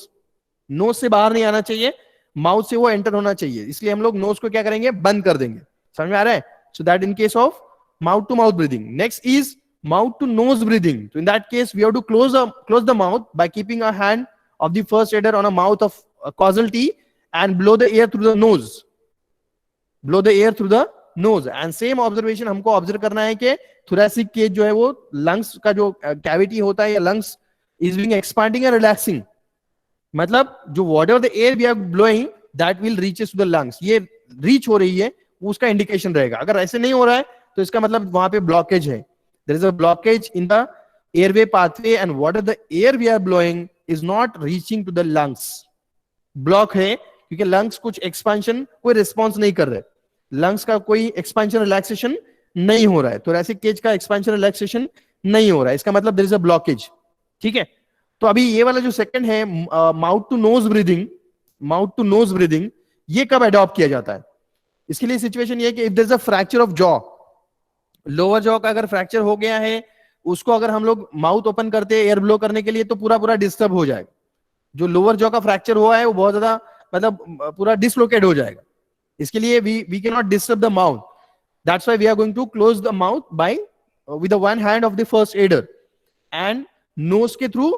Nose से बाहर नहीं आना चाहिए, माउथ से वो एंटर होना चाहिए. इसलिए हम लोग नोज को क्या करेंगे? बंद कर देंगे. समझ में आ रहा है? so that in case of mouth to mouth breathing. next is mouth to nose breathing. so in that case we have to close the mouth by keeping a hand of the first aider on a mouth of causality and blow the air through the nose. blow the air through the nose. And same observation हमको observe करना है कि thoracic cage जो है वो lungs का जो cavity होता है, या lungs is being expanding and relaxing. मतलब जो whatever the air we are blowing that will reaches to the lungs, ये रीच हो रही है उसका इंडिकेशन रहेगा. अगर ऐसे नहीं हो रहा है तो इसका मतलब वहां पे ब्लॉकेज है. There is a blockage in the airway pathway and whatever the air we are blowing is not reaching to the lungs. Block है क्योंकि लंग्स कुछ एक्सपेंशन, कोई रिस्पॉन्स नहीं कर रहे. लंग्स का कोई एक्सपेंशन रिलैक्सेशन नहीं हो रहा है. थोरेसिक केज का एक्सपेंशन रिलैक्सेशन नहीं हो रहा है. इसका मतलब देयर इज अ ब्लॉकेज. ठीक है. तो अभी ये वाला जो सेकंड है mouth to nose breathing, mouth to nose breathing, ये कब अडॉप्ट किया जाता है? इसके लिए सिचुएशन ये है कि if there is a fracture of jaw, lower jaw का अगर फ्रैक्चर हो गया है, उसको अगर हम लोग माउथ ओपन करते हैं एयर ब्लो करने के लिए तो पूरा पूरा डिस्टर्ब हो जाएगा. जो लोअर जॉ का फ्रैक्चर हुआ है वो बहुत ज्यादा मतलब पूरा डिसलोकेट हो जाएगा. इसके लिए we cannot disturb the mouth. That's why we are going to close the mouth by with the one hand of the first aider and nose के through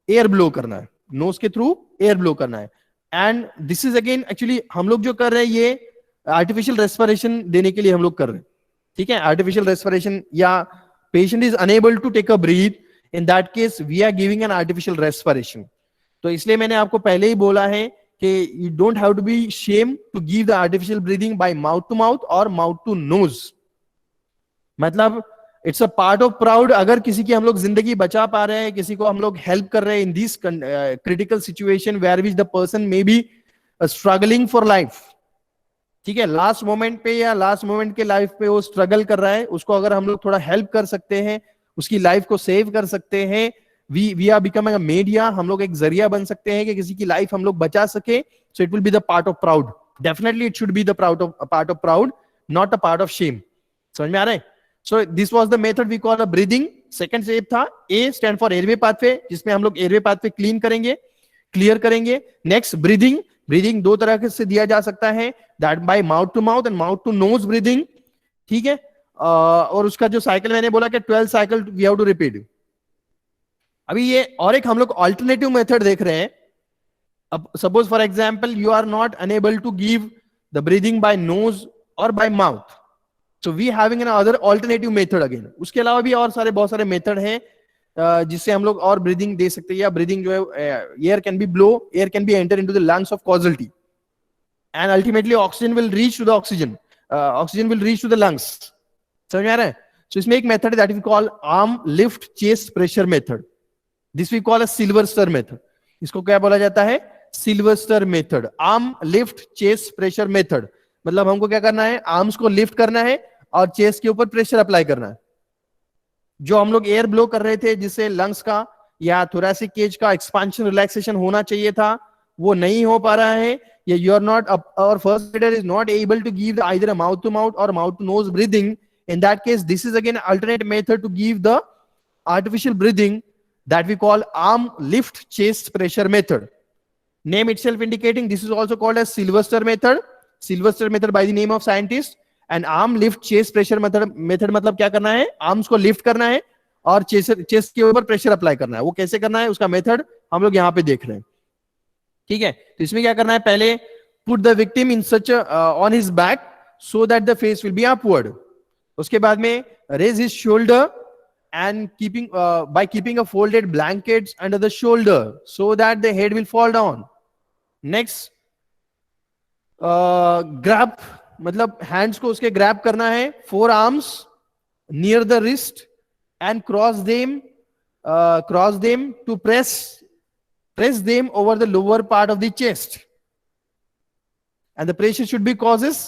air blow करना है. nose के through air blow करना है. And this is again actually हम लोग जो कर रहे हैं ये artificial respiration देने के लिए हम लोग कर रहे हैं. ठीक है. artificial respiration, या patient is unable to take a breath, in that case we are giving an artificial respiration. तो इसलिए मैंने आपको पहले ही बोला है कि you don't have to be shame to give the artificial breathing by mouth to mouth or mouth to nose. मतलब it's a part of proud. अगर किसी की हम लोग जिंदगी बचा पा रहे हैं, किसी को हम लोग हेल्प कर रहे हैं in this critical situation where which the person may be struggling for life. ठीक है. लास्ट मोमेंट पे या लास्ट मोमेंट के लाइफ पे वो स्ट्रगल कर रहा है, उसको अगर हम लोग थोड़ा हेल्प कर सकते हैं, उसकी लाइफ को सेव कर सकते हैं, we are becoming a media. हम लोग एक जरिया बन सकते हैं कि किसी की लाइफ हम लोग बचा सके. so it will be the part of proud. definitely it should be the part of proud, not a part of shame. समझ में आ रहा है? so this was the method we call a breathing. second step था A stand for airway pathway, जिसमें हम लोग airway pathway clean करेंगे, क्लियर करेंगे. next breathing. breathing दो तरह से दिया जा सकता है, that by mouth to mouth and mouth to nose breathing. ठीक है. और उसका जो साइकिल मैंने बोला कि 12 cycle we have to repeat. अभी ये और एक हम लोग ऑल्टरनेटिव मेथड देख रहे हैं Suppose for example you are not unable to give the breathing by nose or by mouth, so we having an other alternative method again. उसके अलावा भी और सारे बहुत सारे मेथड हैं जिससे हम लोग और ब्रीदिंग दे सकते हैं, या ब्रीदिंग जो है air can be blow, air can be enter into the lungs of casualty and ultimately oxygen will reach to the oxygen will reach to the lungs. समझ में आ रहा है? So इसमें एक method that we call arm lift chest pressure method. This we call a Silvester method. इसको क्या बोला जाता है? Silvester method. Arm lift chest pressure method मतलब हमको क्या करना है, आर्म्स को लिफ्ट करना है और चेस्ट के ऊपर प्रेशर अप्लाई करना है. जो हम लोग एयर ब्लो कर रहे थे जिससे लंग्स का या थोरैसिक केज का एक्सपांशन रिलैक्सेशन होना चाहिए था, वो नहीं हो पा रहा है. You are not, or first aider is not able to give either a mouth to mouth or mouth to nose breathing. In that case, this is again an alternate method to give the artificial breathing that we call arm lift chest pressure method. Name itself indicating this is also called as Sylvester method. Sylvester method by the name of scientist. And arm lift chest pressure method मतलब क्या करना है, arms को lift करना है और chest के ऊपर प्रेशर अप्लाई करना है. वो कैसे करना है उसका मेथड हम लोग यहाँ पे देख रहे हैं. ठीक है, तो इसमें क्या करना है, पहले put the victim in such on his back so that the face will be upward. उसके बाद में raise his shoulder and keeping by keeping a folded blankets under the shoulder so that the head will fall down. Next grab मतलब hands को उसके grab करना है, forearms near the wrist and cross them to press them over the lower part of the chest, and the pressure should be causes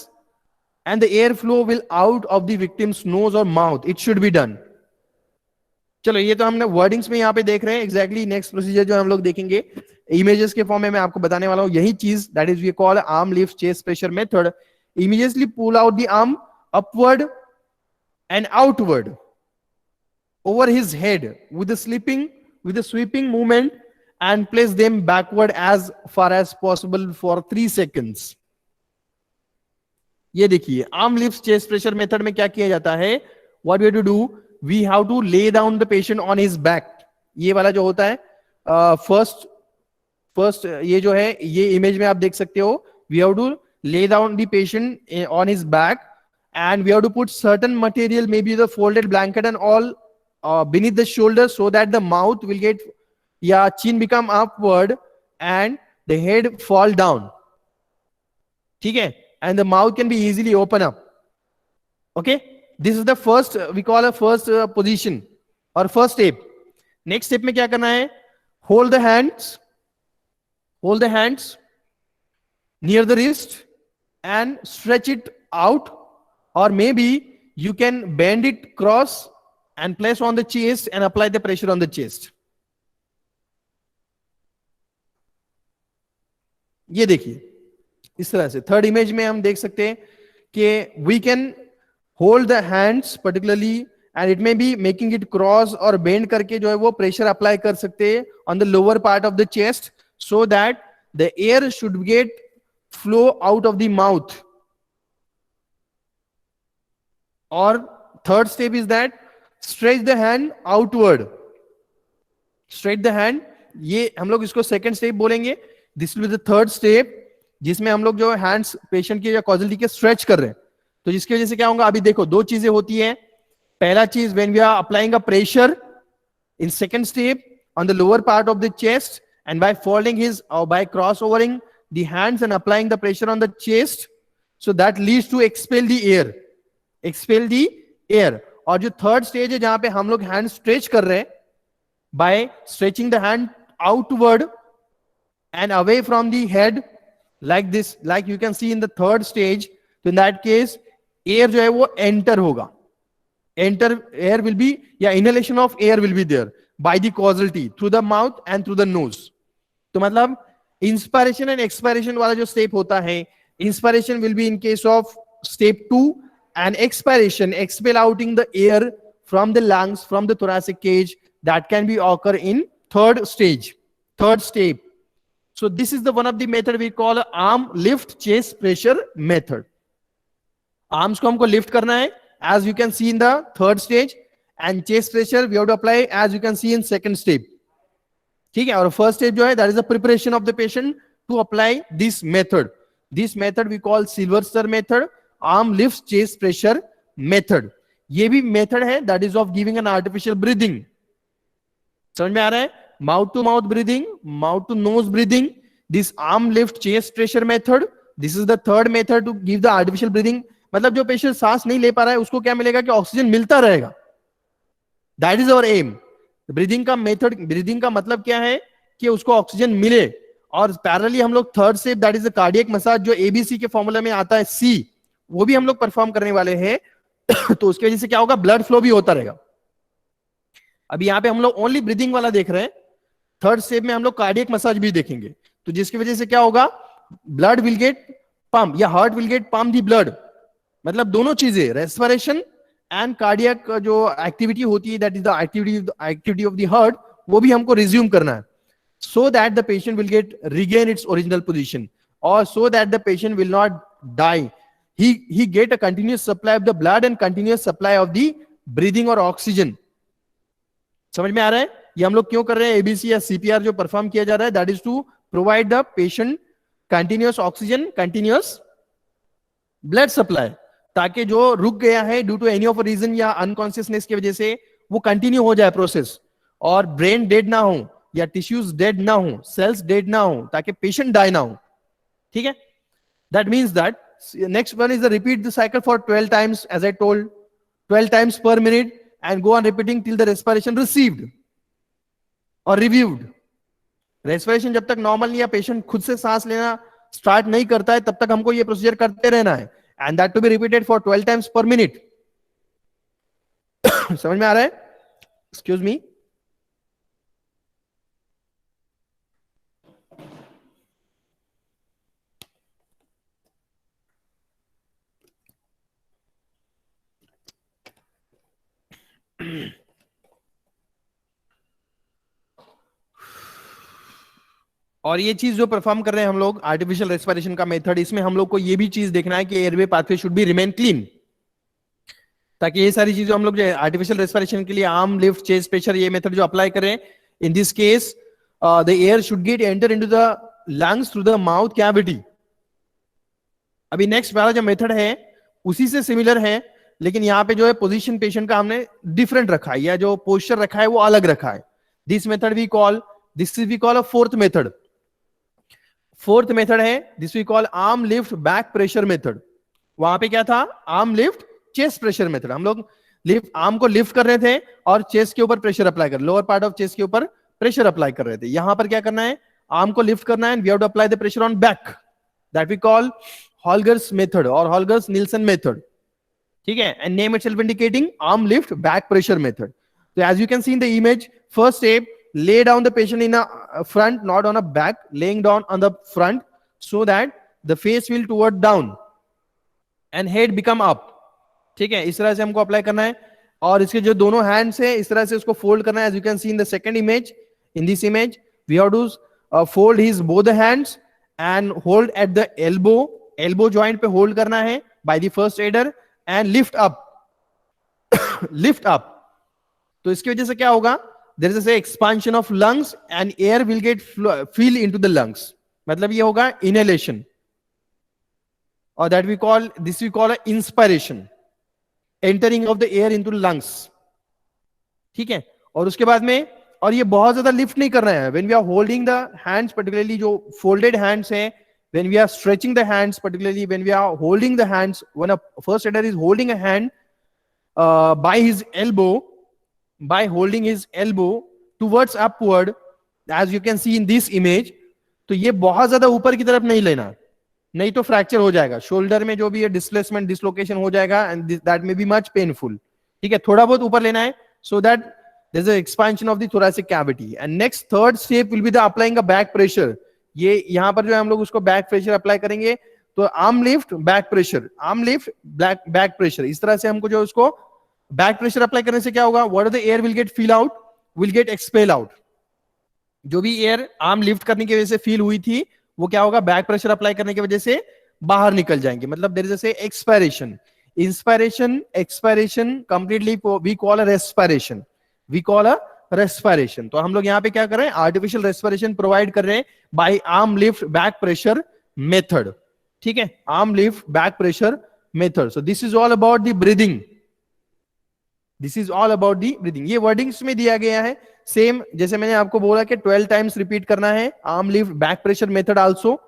and the airflow will out of the victim's nose or mouth. It should be done. चलो ये तो हमने wordings में यहाँ पे देख रहे हैं. एग्जैक्टली नेक्स्ट प्रोसीजर जो हम लोग देखेंगे इमेजेस के फॉर्म में मैं आपको बताने वाला हूं. यही चीज that is we call arm lift chest pressure method. Immediately pull out the arm upward and outward over his head with a sweeping movement and place them backward as far as possible for 3 seconds. ये देखिए arm lift chest pressure method में क्या किया जाता है, what we have to do, we have to lay down the patient on his back. ये वाला जो होता है फर्स्ट ये जो है ये इमेज में आप देख सकते हो. we have to lay down the patient on his back and we have to put certain material, maybe the folded blanket and all beneath the shoulder so that the mouth will get, chin become upward and the head fall down. ठीक है, and the mouth can be easily open up. Okay, this is the first we call a first position or first step. Next step में क्या करना है, hold the hands near the wrist and stretch it out, or maybe you can bend it cross and place on the chest and apply the pressure on the chest. ये देखिए इस तरह से third image में हम देख सकते हैं कि we can hold the hands particularly and it may be making it cross और बेंड करके जो है वो प्रेशर अप्लाई कर सकते हैं on the lower part of the chest so that the air should get flow out of the mouth. और third step is that stretch the hand outward. Stretch the hand, ये हम लोग इसको second step बोलेंगे. This will be the third step जिसमें हम लोग जो हैंड्स पेशेंट के या कॉजलिटी के स्ट्रेच कर रहे हैं. तो जिसकी वजह से क्या होगा, अभी देखो दो चीजें होती हैं. पहला चीज when we are applying a pressure in second step on the lower part of the chest and by folding his or by crossovering the hands and applying the pressure on the chest, so that leads to expel the air. और जो third stage है जहां पे हम लोग hand stretch कर रहे हैं by stretching the hand outward and away from the head like this, like you can see in the third stage. तो इन दैट केस एयर जो है वो एंटर होगा. एयर विल बी या inhalation of air will be there by the causality through the mouth and through the nose. तो मतलब inspiration and expiration वाला जो स्टेप होता है, inspiration will be in case of step 2 and expiration, expel outing the air from the lungs, from the thoracic cage, that can be occur in third step. So this is the one of the method we call arm lift chest pressure method. Arms को हमको lift करना है as you can see in the third stage, and chest pressure we have to apply as you can see in second step. ठीक है, और first step जो है that is the preparation of the patient to apply this method. This method we call silver star method, arm lifts chest pressure method. ये भी method है that is of giving an artificial breathing. समझ में आ रहा है? Mouth to mouth breathing, mouth to nose breathing, this arm lift chest pressure method, this is the third method to give the artificial breathing. मतलब जो patient सांस नहीं ले पा रहा है उसको क्या मिलेगा कि ऑक्सीजन मिलता रहेगा. That is our M. Breathing का मेथड, ब्रीदिंग का मतलब क्या है कि उसको ऑक्सीजन मिले. और पैरेलली हम लोग third step that is the cardiac massage, जो एबीसी के फॉर्मूला में आता है सी, वो भी हम लोग परफॉर्म करने वाले हैं. तो उसकी वजह से क्या होगा, ब्लड फ्लो भी होता रहेगा. अभी यहाँ पे हम लोग ओनली ब्रीदिंग वाला देख रहे हैं. थर्ड स्टेप में हम लोग कार्डियक मसाज भी देखेंगे. तो जिसकी वजह से क्या होगा, ब्लड विल गेट पंप या heart will get pump the blood. मतलब दोनों चीजें, रेस्पिरेशन एंड कार्डियक जो एक्टिविटी होती है that is the activity of the heart, वो भी हमको रिज्यूम करना है. So that the patient will get regain its original position और so that the patient will not die. he get a continuous supply of the blood and continuous supply of the breathing और oxygen. समझ में आ रहा है ये हम लोग क्यों कर रहे हैं? एबीसी या सीपीआर जो परफॉर्म किया जा रहा है that is to provide the patient continuous oxygen, continuous blood supply, ताकि जो रुक गया है due to any of reason या अनकॉन्शियसनेस की वजह से वो कंटिन्यू हो जाए प्रोसेस, और ब्रेन डेड ना हो या टिश्यूज डेड ना हो, सेल्स डेड ना हो, ताकि पेशेंट डाई ना हो. ठीक है, that means that next one is the repeat the cycle for 12 times as I told, 12 times per minute and go on repeating till the respiration received or reviewed. respiration जब तक normal नहीं या patient खुद से सांस लेना start नहीं करता है तब तक हमको ये प्रोसीजर करते रहना है. and that to be repeated for 12 times per minute. समझ में आ रहा है? Excuse me. और ये चीज जो परफॉर्म कर रहे हैं हम लोग आर्टिफिशियल रेस्पिरेशन का मेथड, इसमें हम लोग को ये भी चीज देखना है कि airway pathway should be remain clean, ताकि ये सारी चीजें हम लोग जो आर्टिफिशियल रेस्पिरेशन के लिए आर्म लिफ्ट चेस्ट प्रेशर ये मेथड जो अप्लाई करें, in this case the air should gate enter into the lungs through the mouth cavity. अभी नेक्स्ट वाला जो मेथड है उसी से सिमिलर है, लेकिन यहाँ पे जो है पोजीशन पेशेंट का हमने डिफरेंट रखा है, या जो पोस्चर रखा है वो अलग रखा है. This method we call a fourth method. Fourth method है this we call arm lift back pressure method. वहां पे क्या था, arm lift chest pressure method. हम लोग लिफ्ट आर्म को लिफ्ट कर रहे थे और चेस्ट के ऊपर प्रेशर अप्लाई कर, लोअर पार्ट ऑफ चेस्ट के ऊपर प्रेशर अप्लाई कर रहे थे. यहां पर क्या करना है, आर्म को लिफ्ट करना है and we have to apply the pressure on back. That we call Holger's method और हॉलगर्स निल्सन मेथड. ठीक है, and name itself indicating arm lift back pressure method. So as you can see in the image, first step, lay down the patient in a front, not on a back, laying down on the front so that the face will toward down and head become up. ठीक है, इस तरह से हमको apply करना है. और इसके जो दोनों हैंड्स है इस तरह से उसको फोल्ड करना है. As you can see in the second image, in this image, we have to fold his both the hands and hold at the elbow joint पे hold करना है by the first aider and lift up. lift up. तो इसकी वजह से क्या होगा, there is a expansion of lungs and air will get fill into the lungs. मतलब ये होगा inhalation, or that we call a inspiration, entering of the air into lungs. ठीक है, और उसके बाद में, और ये बहुत ज्यादा लिफ्ट नहीं करना है. when we are holding the hands, particularly जो folded hands है, when we are stretching the hands, particularly when we are holding the hands, when a first aider is holding a hand by holding his elbow towards upward, as you can see in this image, तो ये बहुत ज्यादा ऊपर की तरफ नहीं लेना, नहीं तो फ्रैक्चर हो जाएगा. शोल्डर में जो भी है डिस्प्लेसमेंट, डिसलोकेशन हो जाएगा and that may be much painful. ठीक है, थोड़ा बहुत ऊपर लेना है so that there is an expansion of the thoracic cavity. And next third step will be the applying a back pressure. ये यहाँ पर जो है हम लोग उसको बैक प्रेशर अप्लाई करेंगे. तो arm lift back pressure, arm lift back pressure, इस तरह से हमको जो उसको बैक प्रेशर अप्लाई करने से क्या होगा, what the air will get feel out, will get expel out. जो भी एयर आर्म लिफ्ट करने की वजह से फील हुई थी वो क्या होगा, बैक प्रेशर अप्लाई करने की वजह से बाहर निकल जाएंगे. मतलब there is a expiration, inspiration, expiration, completely we call a respiration, we call a respiration. तो हम लोग यहाँ पे क्या कर रहे हैं, आर्टिफिशियल रेस्पिरेशन प्रोवाइड कर रहे हैं by arm lift back pressure method. ठीक है, arm lift back pressure method. So this is all about the breathing, this is all about the breathing. ये वर्डिंग्स में दिया गया है सेम जैसे मैंने आपको बोला कि 12 टाइम्स रिपीट करना है arm lift back pressure method also.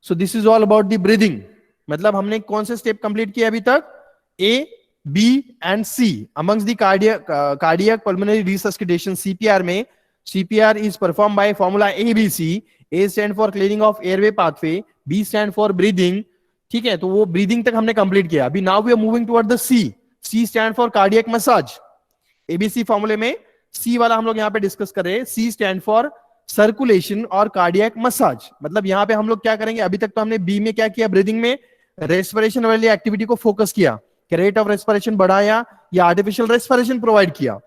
So this is all about the breathing. मतलब हमने कौन से स्टेप कंप्लीट किए अभी तक, A B and C amongst the cardiac pulmonary resuscitation. CPR में CPR is perform by formula ABC. A stand for cleaning of airway pathway, B stand for breathing. ठीक है, तो वो ब्रीदिंग तक हमने कंप्लीट किया। अभी now we are moving toward the C. C stand for cardiac massage. ABC फॉर्मूले में सी वाला हम लोग यहां पे डिस्कस कर रहे हैं। सी स्टैंड फॉर सर्कुलेशन और कार्डियक मसाज। मतलब यहां पे हम लोग क्या करेंगे, अभी तक तो हमने बी में क्या किया, ब्रीदिंग में रेस्पिरेशन वाली एक्टिविटी को फोकस किया कि रेट ऑफ रेस्पिरेशन बढ़ाया या आर्टिफिशियल रेस्पिरेशन प्रोवाइड किया,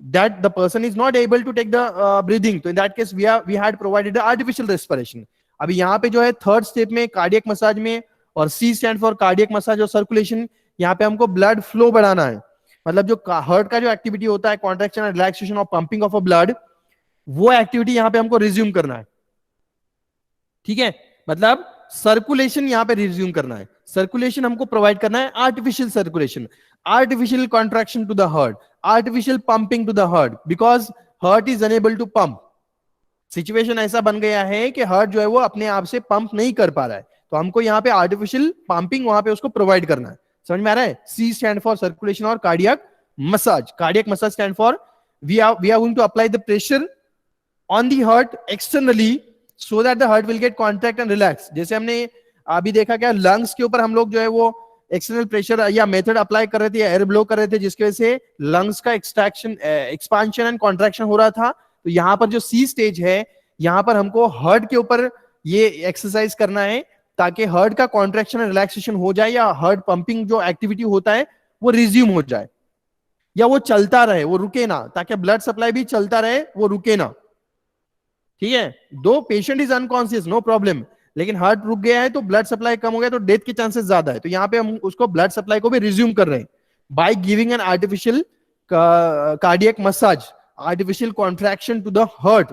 that the person is not able to take the breathing, तो in that case we had provided the artificial respiration। अभी यहाँ पे जो है थर्ड स्टेप में कार्डियक मसाज में, और सी स्टैंड फॉर कार्डियक मसाज और सर्कुलेशन, यहाँ पे हमको ब्लड फ्लो बढ़ाना है। मतलब जो हार्ट का जो एक्टिविटी होता है, कॉन्ट्रैक्शन एंड रिलैक्सेशन और पंपिंग ऑफ अ ब्लड, वो एक्टिविटी यहाँ पे हमको रिज्यूम करना है। ठीक है, मतलब सर्कुलेशन यहाँ पे रिज्यूम करना है। सर्कुलेशन हमको प्रोवाइड करना है, artificial circulation, artificial contraction to the heart, artificial pumping to the heart, because heart is unable to pump. Situation ऐसा बन गया है कि हार्ट जो है वो अपने आप से पंप नहीं कर पा रहा है, तो हमको यहाँ पे आर्टिफिशियल पंपिंग वहां पे उसको प्रोवाइड करना है। समझ में आ रहा है? सी स्टैंड फॉर सर्कुलेशन और cardiac massage. Cardiac massage stand for we are going to apply the pressure on the heart externally so that the heart will get contract and relax. जैसे हमने अभी देखा क्या, लंग्स के ऊपर हम लोग जो है वो एक्सटर्नल प्रेशर या मेथड अप्लाई कर रहे थे, एयर ब्लो कर रहे थे, जिसकी वजह से लंग्स का एक्सट्रैक्शन एक्सपांशन एंड कॉन्ट्रैक्शन हो रहा था। तो यहाँ पर जो सी स्टेज है, यहाँ पर हमको हार्ट के ऊपर ये एक्सरसाइज करना है ताकि हार्ट का कॉन्ट्रैक्शन एंड रिलैक्सेशन हो जाए, या हार्ट पंपिंग जो एक्टिविटी होता है वो रिज्यूम हो जाए, या वो चलता रहे, वो रुके ना, ताकि ब्लड सप्लाई भी चलता रहे, वो रुके ना। ठीक है, दो patient is unconscious no problem, लेकिन हार्ट रुक गया है तो ब्लड सप्लाई कम हो गया तो डेथ के चांसेस ज्यादा है। तो यहाँ पे हम उसको ब्लड सप्लाई को भी रिज्यूम कर रहे हैं by giving an artificial cardiac massage, artificial contraction to the heart.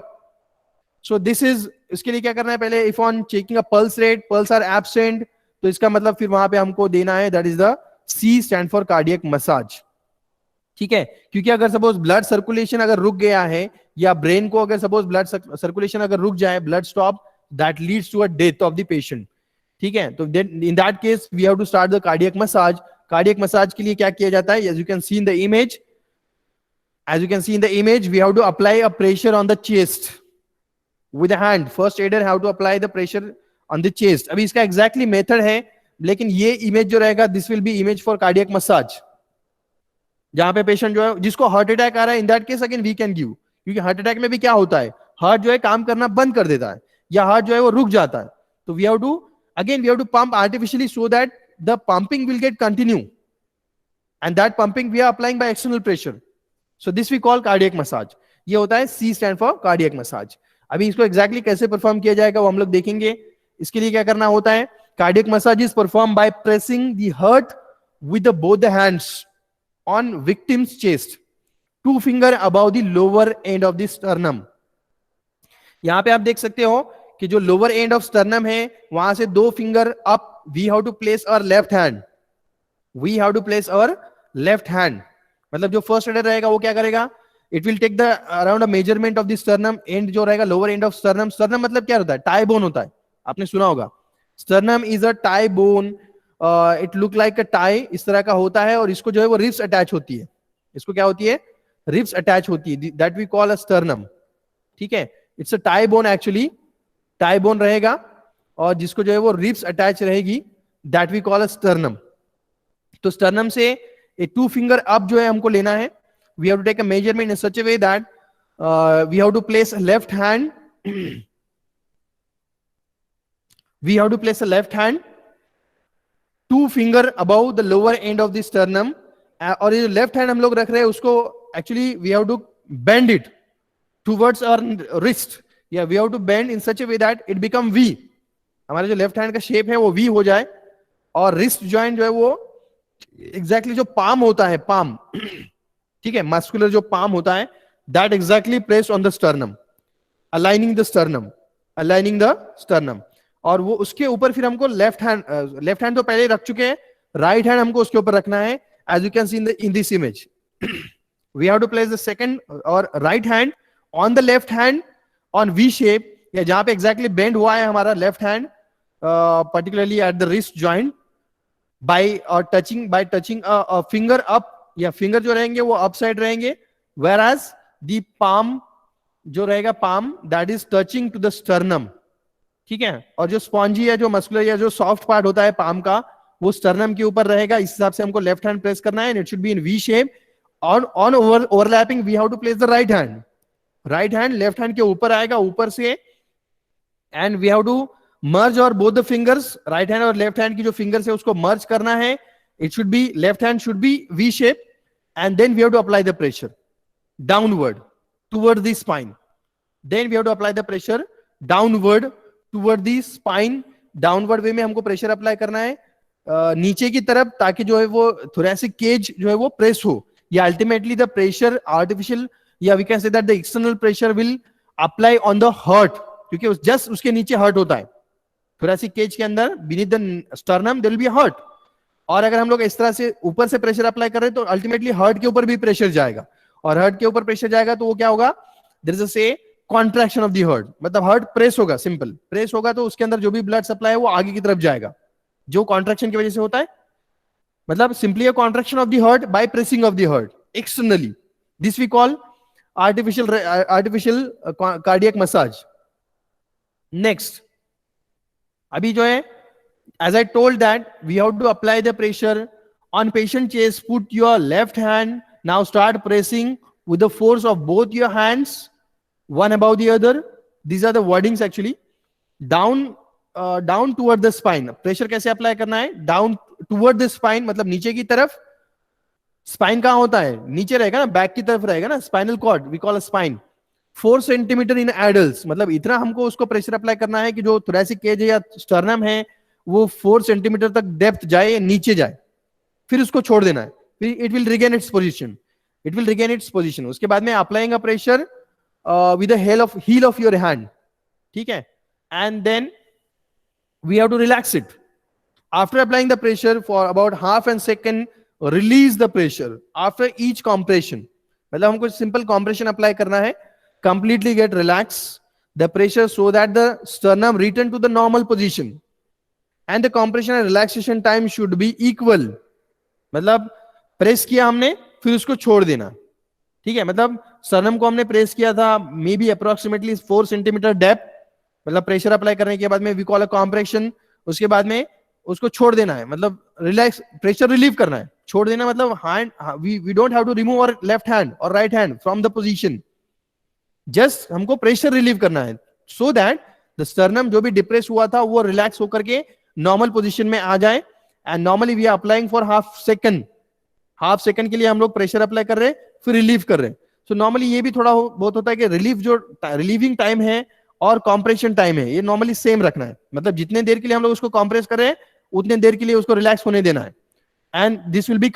So this is, इसके लिए क्या करना है, पहले if on checking a pulse rate pulse are absent, तो इसका मतलब फिर वहां पे हमको देना है, that is the C stand for cardiac massage. ठीक है, क्योंकि अगर सपोज ब्लड सर्कुलेशन अगर रुक गया है, या ब्रेन को अगर सपोज ब्लड सर्कुलेशन अगर रुक जाए, blood stop, that leads to a death of the patient। ठीक है, तो in that case we have to start the cardiac massage। cardiac massage के लिए क्या किया जाता है, as you can see in the image, we have to apply a pressure on the chest with the hand। first aider have to apply the pressure on the chest। अभी इसका exactly method है, लेकिन ये image जो रहेगा, this will be image for cardiac massage, जहां पे patient जो है जिसको हार्ट अटैक आ रहा है, in that case again we can give, क्योंकि हार्ट अटैक में भी क्या होता है, हार्ट जो है काम करना बंद कर देता है, या हार्ट जो है वो रुक जाता है। तो we have to pump artificially so that the pumping will get continue, and that pumping we are applying by external pressure. So this we call cardiac massage. ये होता है C stand for cardiac massage. अभी इसको exactly कैसे perform किया जाएगा वो हम लोग देखेंगे। इसके लिए क्या करना होता है, cardiac massage is perform by pressing the heart with both the hands on victims chest, 2 finger above the lower end of the sternum. यहां पे आप देख सकते हो कि जो लोअर एंड ऑफ स्टर्नम है, वहां से 2 finger up, we have to place our left hand, मतलब जो फर्स्ट एडर रहेगा वो क्या करेगा, it will take the around a measurement of the sternum end, जो रहेगा lower end of sternum. Sternum मतलब क्या होता है, टाई बोन होता है, आपने सुना होगा। Sternum is a tie bone, it look like a tie, इस तरह का होता है, और इसको जो है वो रिब्स अटैच होती है, इसको क्या होती है, रिब्स अटैच होती है, that we call a sternum. ठीक है, it's a tie bone, actually tie bone रहेगा, और जिसको जो है वो रिब्स अटैच रहेगी, that we call a sternum. तो स्टर्नम से 2 फिंगर अप जो है हमको लेना है, we have to take a measurement in such a way that we have to place left hand, we have to place a left hand 2 finger above the lower end of the sternum, और ये left hand हम लोग रख रहे हैं उसको, actually we have to bend it towards our wrist, या we have to bend in such a way that it become V, हमारे जो लेफ्ट हैंड का शेप है वो वी हो जाए, और रिस्ट जॉइंट जो है वो एग्जैक्टली जो पाम होता है, पाम, ठीक है, मस्कुलर जो पाम होता है, that exactly press on the sternum, aligning the sternum. और वो उसके ऊपर फिर हमको लेफ्ट हैंड तो पहले रख चुके हैं, राइट हैंड हमको उसके ऊपर रखना है. As you can see in this image, we have to place the second or right hand on the left hand on V shape, या जहां पे एग्जैक्टली बेंड हुआ है हमारा left hand, particularly at the wrist joint, by touching a finger up, या finger जो रहेंगे वो अप साइड रहेंगे, whereas the palm जो रहेगा palm that is touching to the sternum. ठीक है, और जो स्पॉन्जी है, जो मस्कुलर या जो सॉफ्ट पार्ट होता है पाम का, वो स्टर्नम के ऊपर रहेगा. इस हिसाब से हमको लेफ्ट हैंड प्रेस करना है. It should be in V shape. On overlapping we have to place the right hand left hand के ऊपर आएगा, ऊपर से, and we have to merge और both the fingers, right hand और लेफ्ट हैंड की जो फिंगर्स है उसको मर्ज करना है. It should be, left hand should be V shape, and then we have to apply the pressure downward toward the spine. Then we have to apply the pressure downward toward the spine. Downward way में हमको pressure apply करना है नीचे की तरफ, ताकि जो है वो थोरेसिक केज जो है वो प्रेस हो. या अल्टीमेटली द प्रेशर आर्टिफिशियल, या we can say that the external pressure will apply on the heart, क्योंकि जस्ट उसके नीचे हार्ट होता है. थोरेसिक केज के अंदर beneath the sternum there will be heart. और अगर हम लोग इस तरह से ऊपर से प्रेशर अप्लाई कर रहे हैं तो अल्टीमेटली हार्ट के ऊपर भी प्रेशर जाएगा, और हार्ट के ऊपर प्रेशर जाएगा तो वो क्या होगा, देयर इज अ से कॉन्ट्रैक्शन ऑफ द हार्ट. मतलब हार्ट प्रेस होगा, सिंपल प्रेस होगा, तो उसके अंदर जो भी ब्लड सप्लाई है वो आगे की तरफ जाएगा, जो कॉन्ट्रैक्शन की वजह से होता है. मतलब simply a contraction of the heart by pressing of the heart externally. This we call artificial cardiac massage. Next, अभी जो है, as I told that we have to apply the pressure on patient chest. Put your left hand, now start pressing with the force of both your hands, one above the other. These are the wordings actually. Down toward the spine. Pressure कैसे apply करना है? Down toward the spine, मतलब नीचे की तरफ. Spine कहां होता है? नीचे रहेगा ना, बैक की तरफ रहेगा ना, spinal cord we call a spine. 4 centimetre in adults, मतलब इतना हमको उसको प्रेशर अप्लाई करना है कि जो थोरेसिक केज है या स्टर्नम है वो 4 सेंटीमीटर तक डेप्थ जाए, नीचे जाए, फिर उसको छोड़ देना है. फिर it will regain its position. उसके बाद में applying a pressure with the heel of your hand. ठीक है, and then we have to relax it. After applying the pressure for about half an second, release the pressure after each compression. मतलब हमको simple compression apply करना है. Completely get relax the pressure so that the sternum return to the normal position. And the compression and relaxation time should be equal. मतलब press किया हमने, फिर उसको छोड़ देना. ठीक है, मतलब स्टर्नम को हमने प्रेस किया था may be approximately 4 centimetre depth, मतलब प्रेशर अप्लाई करने के बाद में वी कॉल अ कॉम्प्रेशन. उसके बाद में उसको छोड़ देना है, मतलब रिलैक्स, प्रेशर रिलीव करना है. छोड़ देना मतलब hand, we don't have to remove our left hand और right hand from the position. Just हमको प्रेशर रिलीव करना है सो दैट द स्टर्नम जो भी डिप्रेस हुआ था वो रिलैक्स होकर के नॉर्मल पोजीशन में आ जाए. And normally we are applying for half second के लिए हम लोग प्रेशर अप्लाई कर रहे हैं, फिर रिलीव कर रहे हैं. सो नॉर्मली ये भी थोड़ा बहुत होता है कि रिलीविंग टाइम है और कॉम्प्रेशन टाइम है, ये नॉर्मली सेम रखना है. मतलब जितने देर के लिए हम लोग उसको कॉम्प्रेस कर रहे हैं उतने देर के लिए उसको रिलैक्स होने देना है. And this will be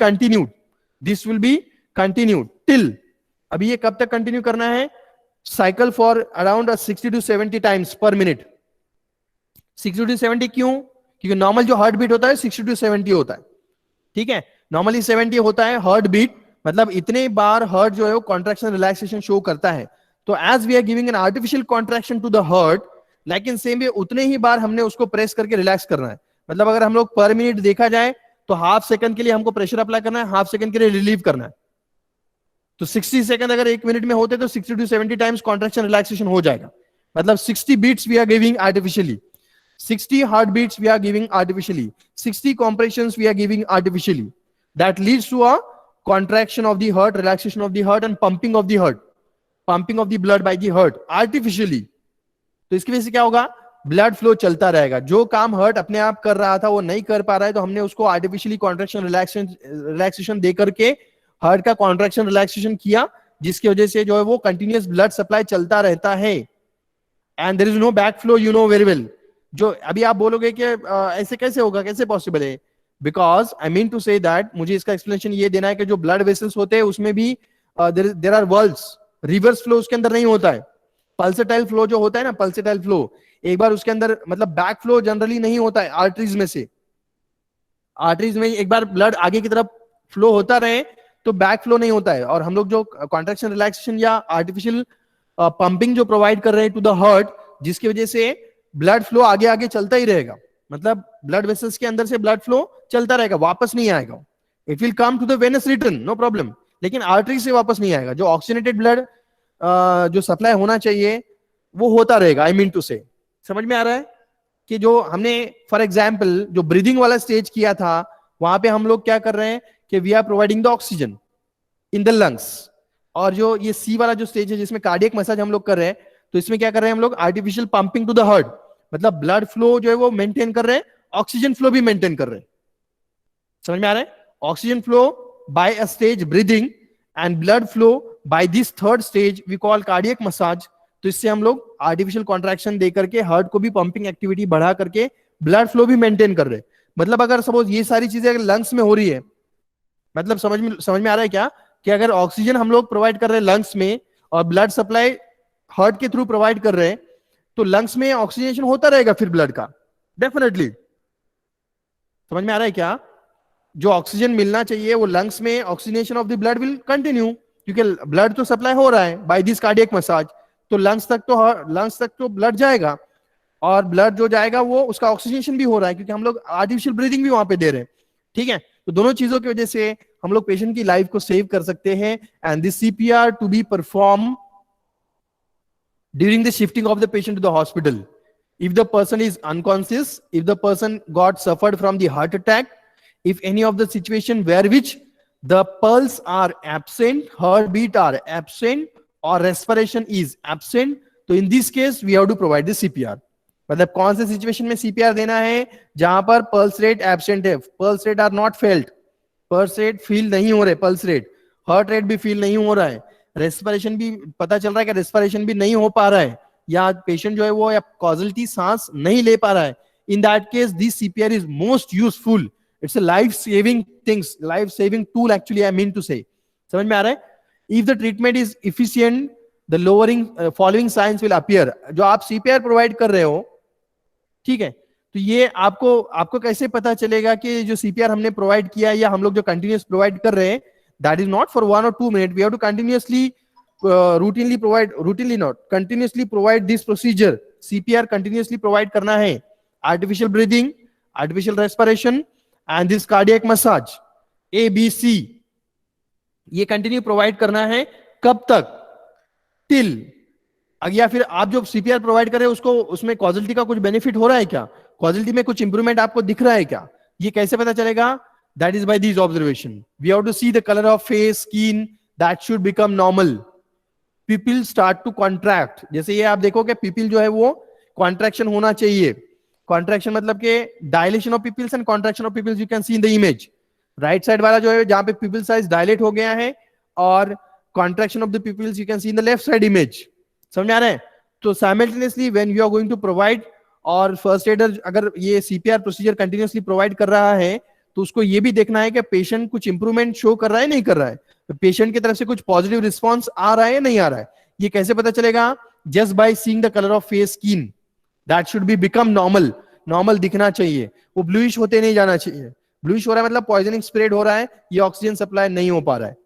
continued till, अभी ये कब तक कंटिन्यू करना है? Cycle for around 60 to 70 times पर मिनट. 60 to 70 क्यों? क्योंकि नॉर्मल जो हार्ट बीट होता है 60 to 70 होता है. ठीक है, नॉर्मली 70 होता है हार्ट बीट, मतलब इतने बार हार्ट जो है वो कॉन्ट्रैक्शन रिलैक्सेशन शो करता है. तो as we are giving an artificial contraction to the heart, like in same way उतने ही बार हमने उसको प्रेस करके रिलैक्स करना है. मतलब अगर हम लोग पर मिनट देखा जाए तो हाफ सेकंड के लिए हमको प्रेशर अप्लाई करना है, हाफ सेकंड के लिए रिलीव करना है. तो 60 सेकंड अगर 1 मिनट में होते तो 60 to 70 टाइम्स कॉन्ट्रैक्शन रिलैक्सेशन हो जाएगा. मतलब 60 beats we are giving artificially, 60 heartbeats we are giving artificially, 60 compressions we are giving artificially. That leads to a contraction of the heart, relaxation of the heart and pumping of the blood by the heart artificially. तो इसकी वजह से क्या होगा? Blood flow चलता रहेगा. जो काम हार्ट अपने आप कर रहा था वो नहीं कर पा रहा है, तो हमने उसको आर्टिफिशियली कॉन्ट्रैक्शन रिलैक्सेशन दे करके हार्ट का कॉन्ट्रैक्शन रिलैक्सेशन किया, जिसकी वजह से जो है वो कंटिन्यूअस ब्लड सप्लाई चलता रहता है. And there is no back flow, you know very well. जो अभी आप बोलोगे कि ऐसे कैसे होगा, कैसे पॉसिबल है? Because I mean to say that, मुझे इसका एक्सप्लेनेशन ये देना है कि जो ब्लड वेसल्स होते हैं उसमें भी there are valves, reverse flow उसके अंदर नहीं होता है। पल्सेटाइल फ्लो जो होता है ना, पल्सेटाइल फ्लो, एक बार उसके अंदर मतलब बैक फ्लो जनरली नहीं होता है आर्टरीज में से। आर्टरीज में एक बार ब्लड आगे की तरफ फ्लो होता रहे तो बैक फ्लो नहीं होता है। और हम लोग जो कॉन्ट्रैक्शन रिलैक्सेशन या आर्टिफिशियल पंपिंग जो प्रोवाइड कर रहे हैं टू द हार्ट, जिसकी वजह से ब्लड फ्लो आगे आगे चलता ही रहेगा, मतलब ब्लड वेसल्स के अंदर से ब्लड फ्लो चलता रहेगा, वापस नहीं आएगा। It will come to the venous return, no problem, लेकिन आर्टरी से वापस नहीं आएगा। जो ऑक्सीजनेटेड ब्लड जो सप्लाई होना चाहिए वो होता रहेगा। आई मीन टू से, समझ में आ रहा है कि जो हमने फॉर एग्जाम्पल जो ब्रीदिंग वाला स्टेज किया था, वहां पे हम लोग क्या कर रहे हैं कि we are providing the oxygen in the lungs. और जो ये सी वाला जो स्टेज है जिसमें कार्डियक मसाज हम लोग कर रहे हैं, तो इसमें क्या कर रहे हैं हम लोग, artificial pumping to the heart, मतलब ब्लड फ्लो जो है वो मेंटेन कर रहे हैं, ऑक्सीजन फ्लो भी मेंटेन कर रहे हैं। समझ में आ रहा है? Oxygen flow by a stage breathing and blood flow by this third stage we call cardiac massage. तो इससे हम लोग आर्टिफिशियल कॉन्ट्रैक्शन दे करके हार्ट को भी पंपिंग एक्टिविटी बढ़ा करके ब्लड फ्लो भी मेंटेन कर रहे हैं। मतलब अगर सपोज ये सारी चीजें अगर लंग्स में हो रही है, मतलब समझ में आ रहा है क्या, कि अगर ऑक्सीजन हम लोग प्रोवाइड कर रहे हैं लंग्स में और ब्लड सप्लाई हार्ट के थ्रू प्रोवाइड कर रहे हैं, तो लंग्स में ऑक्सीजनेशन होता रहेगा फिर ब्लड का, डेफिनेटली। समझ में आ रहा है क्या? जो ऑक्सीजन मिलना चाहिए वो लंग्स में, oxygenation of the blood will continue, क्योंकि ब्लड तो सप्लाई हो रहा है बाय दिस कार्डियक मसाज, तो लंग्स तक तो ब्लड जाएगा, और ब्लड जो जाएगा वो उसका ऑक्सीजनेशन भी हो रहा है, क्योंकि हम लोग आर्टिफिशियल ब्रीदिंग भी वहां पे दे रहे हैं। ठीक है, तो दोनों चीजों की वजह से हम लोग पेशेंट की लाइफ को सेव कर सकते हैं। And this CPR to be perform during the shifting of the patient to the hospital. If the person is unconscious, if the person got suffered from the heart attack, if any of the situation where which the pulse are absent, heartbeat are absent, or respiration is absent, तो in this case we have to provide the CPR. मतलब कौन से situation में CPR देना है? जहां पर pulse rate absent है, pulse rate are not felt, pulse rate feel नहीं हो रहे, पल्स रेट, हार्ट रेट भी फील नहीं हो रहा है, रेस्पिरेशन भी पता चल रहा है कि रेस्पिरेशन भी नहीं हो पा रहा है, या पेशेंट जो है वो या कॉजलिटी सांस नहीं ले पा रहा है। In that case this CPR is most useful, it's a life saving things, life saving tool actually, I mean to say. समझ में आ रहा है? If the treatment is efficient the lowering following science will appear. जो आप CPR provide कर रहे हो, ठीक है, तो ये आपको कैसे पता चलेगा कि जो सीपीआर हमने प्रोवाइड किया या हम लोग जो कंटिन्यूस प्रोवाइड कर रहे हैं, that is not for 1 or 2 minutes, we have to continuously continuously provide this procedure, CPR continuously provide करना है, artificial breathing, artificial respiration and this cardiac massage, ABC, ये कंटिन्यू प्रोवाइड करना है। कब तक? टिल, या फिर आप जो सीपीआर प्रोवाइड कर रहे हैं उसको, उसमें कॉजलिटी का कुछ बेनिफिट हो रहा है क्या, कॉजलिटी में कुछ इंप्रूवमेंट आपको दिख रहा है क्या, ये कैसे पता चलेगा? That is by these observation. We have to see the color of face, skin, that should become normal. Pupil start to contract. जैसे ये आप देखो कि pupil जो है वो contraction होना चाहिए। Contraction मतलब के dilation of pupils and contraction of pupils you can see in the image. Right side वाला जो है जहाँ पे pupil size dilate हो गया है, और contraction of the pupils you can see in the left side image. समझ में आ रहा है? तो simultaneously when you are going to provide, और first aider अगर ये CPR procedure continuously provide कर रहा है, तो उसको ये भी देखना है कि पेशेंट कुछ इंप्रूवमेंट शो कर रहा है नहीं कर रहा है, तो पेशेंट की तरफ से कुछ पॉजिटिव रिस्पांस आ रहा है या नहीं आ रहा है। ये कैसे पता चलेगा? Just by seeing the colour of face, skin, that should be become normal, normal दिखना चाहिए, वो ब्लूइश होते नहीं जाना चाहिए। ब्लूइश हो रहा है मतलब पॉइजनिंग स्प्रेड हो रहा है, ये ऑक्सीजन सप्लाई नहीं हो पा रहा है।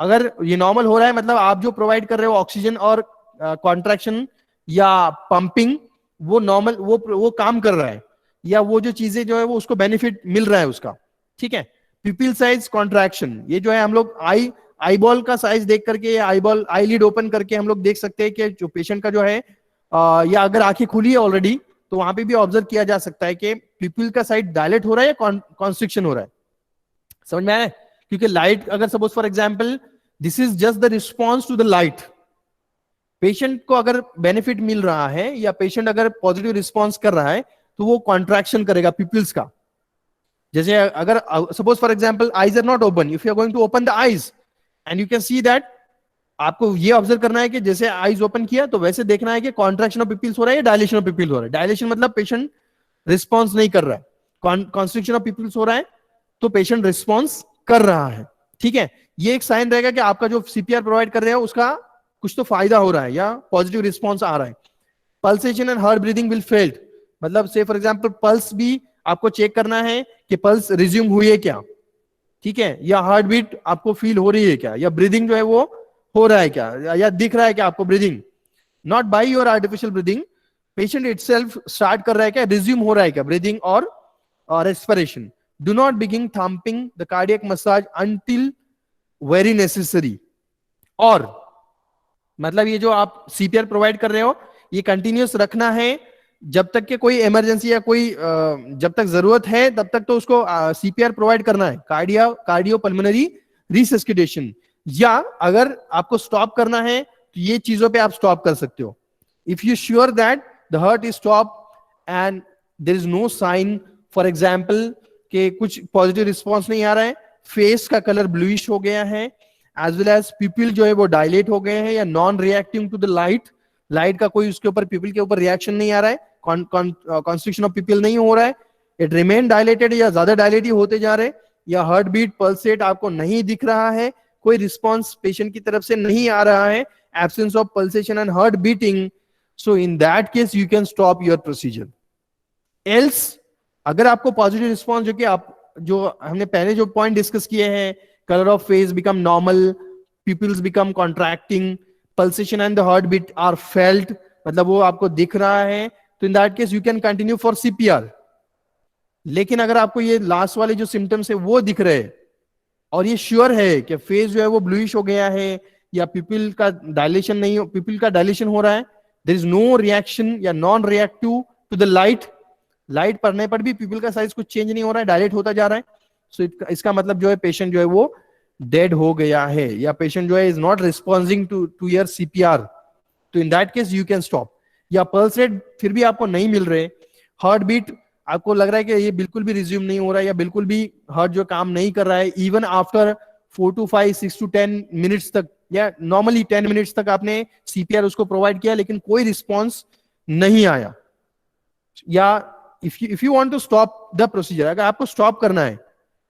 अगर ये नॉर्मल हो रहा है मतलब आप जो प्रोवाइड कर रहे हो ऑक्सीजन और कॉन्ट्रैक्शन या पंपिंग, वो नॉर्मल, वो काम कर रहा है, या वो जो चीजें जो है वो उसको बेनिफिट मिल रहा है उसका। ठीक है, पिपिल साइज कॉन्ट्रैक्शन, ये जो है हम लोग आई बॉल का साइज देख करके, आई लिड ओपन करके हम लोग देख सकते हैं कि जो पेशेंट का जो है या अगर आंखें खुली है ऑलरेडी, तो वहां पे भी ऑब्जर्व किया जा सकता है कि पिपिल का साइड डायलेट हो रहा है या कॉन्स्ट्रिक्शन हो रहा है। समझ में आया? क्योंकि लाइट अगर suppose for example this is just the response to the light, patient को अगर बेनिफिट मिल रहा है या पेशेंट अगर पॉजिटिव रिस्पॉन्स कर रहा है, तो वो कॉन्ट्रैक्शन करेगा पिपल्स का। जैसे अगर suppose for example eyes are not open, if you are going to open the eyes and you can see that, आपको ये ऑब्जर्व करना है कि जैसे आईज ओपन किया तो वैसे देखना है कि कॉन्ट्रैक्शन ऑफ पिपल्स हो रहा है या डायलेशन ऑफ पिपल हो रहा है। डायलेशन मतलब पेशेंट रिस्पॉन्स नहीं कर रहा है, कॉन्स्ट्रिक्शन ऑफ पिपल्स हो रहा है तो पेशेंट रिस्पॉन्स कर रहा है। ठीक है, ये एक साइन रहेगा कि आपका जो सीपीआर प्रोवाइड कर रहे हो उसका कुछ तो फायदा हो रहा है या पॉजिटिव रिस्पॉन्स आ रहा है. Pulsation and heart breathing will failed, मतलब से फॉर एग्जांपल पल्स भी आपको चेक करना है कि पल्स रिज्यूम हुई है क्या, ठीक है, या हार्ट बीट आपको फील हो रही है क्या, या ब्रीदिंग जो है वो हो रहा है क्या, या दिख रहा है क्या आपको breathing. Not by your artificial breathing, patient itself start कर रहा है क्या, रिज्यूम हो रहा है क्या ब्रीदिंग और respiration. Do not begin thumping the cardiac massage until very necessary. और मतलब ये जो आप सीपीआर प्रोवाइड कर रहे हो ये कंटिन्यूस रखना है जब तक के कोई इमरजेंसी या कोई जब तक जरूरत है तब तक तो उसको सीपीआर प्रोवाइड करना है, कार्डियो पल्मोनरी रिसस्किटेशन. या अगर आपको स्टॉप करना है तो ये चीजों पे आप स्टॉप कर सकते हो. If you sure that the heart is stop and there is no sign, for example कि कुछ पॉजिटिव रिस्पॉन्स नहीं आ रहा है, फेस का कलर ब्लूइश हो गया है, एज वेल एज पिपिल जो है वो डायलेट हो गए हैं या non reacting to the light का कोई उसके ऊपर पिपिल के ऊपर रिएक्शन नहीं आ रहा है, कॉन्स्ट्रिक्शन ऑफ पिपिल नहीं हो रहा है, इट रिमेन डायलेटेड या ज्यादा डायलेट ही होते जा रहे, या हार्ट बीट पल्सेट आपको नहीं दिख रहा है, कोई रिस्पॉन्स पेशेंट की तरफ से नहीं आ रहा है, absence of pulsation and heart beating, so in that case you can stop your procedure. Else अगर आपको पॉजिटिव रिस्पॉन्स जो कि आप जो हमने पहले जो पॉइंट डिस्कस किए हैं, colour of face become normal, pupils become contracting, pulsation and the heart beat are felt, मतलब वो आपको दिख रहा है, तो in that case you can continue for CPR. लेकिन अगर आपको ये लास्ट वाले जो सिम्टम्स है वो दिख रहे हैं और ये श्योर है कि फेस जो है वो ब्लूइश हो गया है या पिपिल का डायलेशन नहीं, पिपिल का डायलेशन हो रहा है, देयर इज नो रिएक्शन या non reactive to the light पड़ने पर भी पिपिल का साइज कुछ चेंज नहीं हो रहा है, डायलेट होता जा रहा है, सो इसका मतलब जो है पेशेंट जो है वो डेड हो गया है या पेशेंट जो है is not responsing to your CPR, तो in that case you can stop. या पल्स रेट फिर भी आपको नहीं मिल रहे, हार्ट बीट आपको लग रहा है कि ये बिल्कुल भी रिज्यूम नहीं हो रहा है या बिल्कुल भी हार्ट जो काम नहीं कर रहा है, even after 4 to 5 6 to 10 minutes तक या नॉर्मली 10 मिनट्स तक आपने सीपीआर उसको प्रोवाइड किया लेकिन कोई रिस्पॉन्स नहीं आया, या if you want to stop the procedure, अगर आपको स्टॉप करना है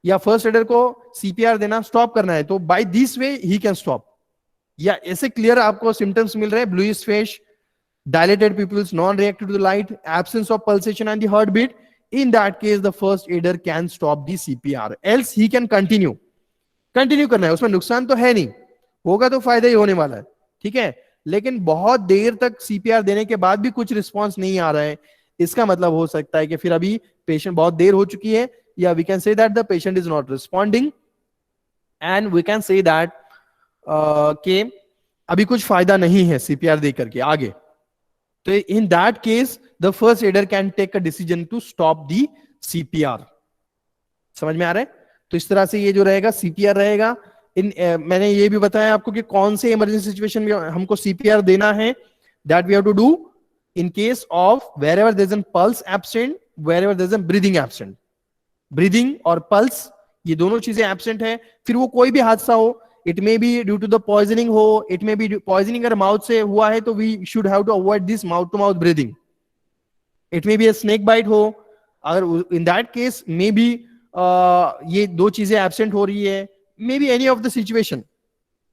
या फर्स्ट एडर को सीपीआर देना स्टॉप करना है तो by this way he can stop. या ऐसे क्लियर आपको सिम्टम्स मिल रहे हैं, bluish face, dilated pupils, non-reactive to the light, absence of pulsation and the heartbeat, in that case the first aider can stop the CPR, else he can continue करना है, उसमें नुकसान तो है नहीं, होगा तो फायदा ही होने वाला है, ठीक है, लेकिन बहुत देर तक सीपीआर देने के बाद भी कुछ रिस्पॉन्स नहीं आ रहा है, इसका मतलब हो सकता है कि फिर अभी पेशेंट बहुत देर हो चुकी है, या we can say that the patient is not responding and we can say that कि अभी कुछ फायदा नहीं है सीपीआर दे करके आगे. तो in that case the first aider can take a decision to stop the CPR. समझ में आ रहा है? तो इस तरह से ये जो रहेगा सीपीआर रहेगा. मैंने ये भी बताया आपको कि कौन से इमरजेंसी सिचुएशन में हमको सीपीआर देना है, that we have to do in case of wherever there is an pulse absent, wherever there is an breathing absent. Breathing और पल्स ये दोनों चीजें एब्सेंट है, फिर वो कोई भी हादसा हो, it may be due to the poisoning हो, इट मे बी पॉइजनिंग अगर माउथ से हुआ है तो we should have to avoid this mouth to mouth breathing. It may be a snake bite हो, अगर in that case may be ये दो चीजें एब्सेंट हो रही है, may be any of the situation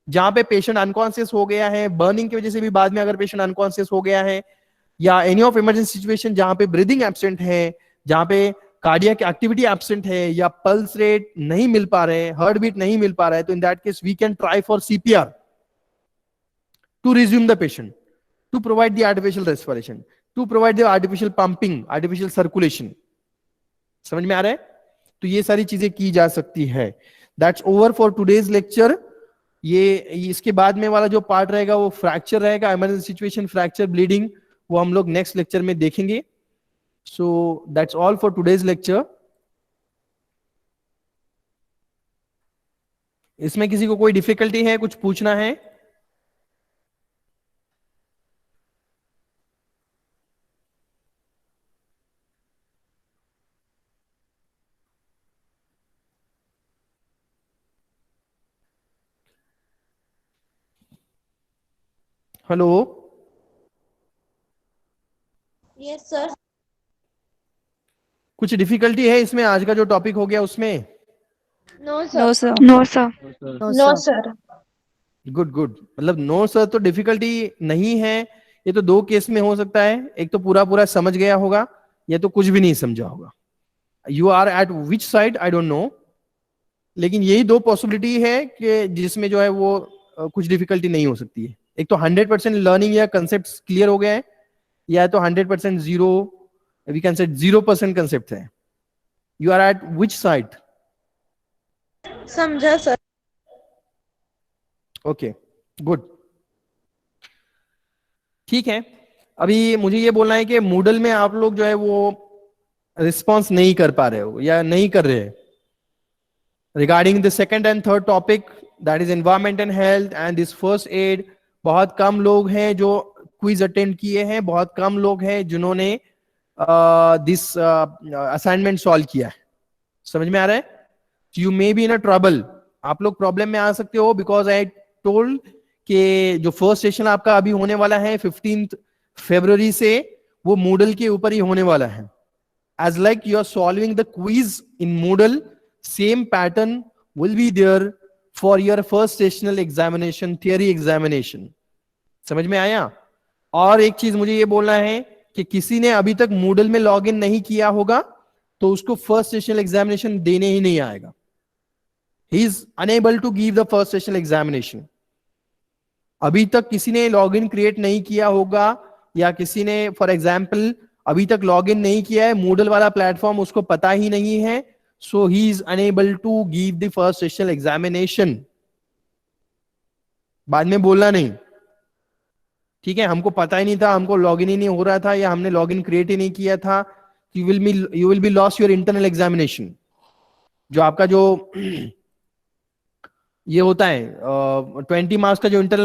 जहां पे पेशेंट अनकॉन्शियस हो गया है, बर्निंग की वजह से भी बाद में अगर पेशेंट अनकॉन्शियस हो गया है, या एनी ऑफ इमरजेंसी सिचुएशन जहां पे ब्रीदिंग एब्सेंट है, जहां पे कार्डियक एक्टिविटी एब्सेंट है, या पल्स रेट नहीं मिल पा रहे हैं, हार्ट बीट नहीं मिल पा रहा है, तो in that case we can try for CPR to resume the patient, to provide the artificial respiration, to provide the artificial pumping, artificial circulation. समझ में आ रहा है? तो ये सारी चीजें की जा सकती है. That's over for today's lecture. ये इसके बाद में वाला जो पार्ट रहेगा वो फ्रैक्चर रहेगा, इमरजेंसी सिचुएशन, फ्रैक्चर, ब्लीडिंग, वो हम लोग नेक्स्ट लेक्चर में देखेंगे. So that's all for today's lecture. इसमें किसी को कोई डिफिकल्टी है, कुछ पूछना है? Hello, Yes, sir. कुछ डिफिकल्टी है इसमें, आज का जो टॉपिक हो गया उसमें? No, sir. No, sir. No, sir. No, sir. Good good, मतलब नो सर तो डिफिकल्टी नहीं है, ये तो दो केस में हो सकता है, एक तो पूरा पूरा समझ गया होगा या तो कुछ भी नहीं समझा होगा. You are at which side I don't know, लेकिन यही दो पॉसिबिलिटी है कि जिसमें जो है वो कुछ डिफिकल्टी नहीं हो सकती है. एक तो 100% लर्निंग या कंसेप्ट क्लियर हो गया है, या तो 100% जीरो, वी कैन से 0% कंसेप्ट है. You are at which side? समझा सर. ओके गुड, ठीक है. अभी मुझे ये बोलना है कि मूडल में आप लोग जो है वो रिस्पॉन्स नहीं कर पा रहे हो या नहीं कर रहे. Regarding the second and third topic, that is environment and health and this first aid, बहुत कम लोग हैं जो क्विज अटेंड किए हैं, बहुत कम लोग हैं जिन्होंने दिस असाइनमेंट सॉल्व किया है. समझ में आ रहा है? You may be in a trouble, आप लोग प्रॉब्लम में आ सकते हो, बिकॉज आई टोल्ड कि जो फर्स्ट सेशन आपका अभी होने वाला है 15 फरवरी से, वो मूडल के ऊपर ही होने वाला है. As like you are solving the quiz in Moodle, same pattern will be there for your first sessional examination, theory examination. समझ में आया? और एक चीज मुझे ये बोलना है कि किसी ने अभी तक Moodle में लॉग इन नहीं किया होगा तो उसको फर्स्ट सेशनल एग्जामिनेशन देने ही नहीं आएगा. He is unable to give the first sessional examination. अभी तक किसी ने लॉग इन क्रिएट नहीं किया होगा, या किसी ने फॉर एग्जाम्पल अभी तक लॉग इन नहीं किया है, मूडल वाला प्लेटफॉर्म उसको पता ही नहीं है, so he is unable to give the first sessional examination. बाद में बोलना नहीं, ठीक है? हमको पता ही नहीं था, हमको लॉग इन ही नहीं हो रहा था, या हमने लॉग इन क्रिएट ही नहीं किया था. You will be lost your internal examination. जो आपका जो ये होता है 20 मार्क्स का जो इंटरनल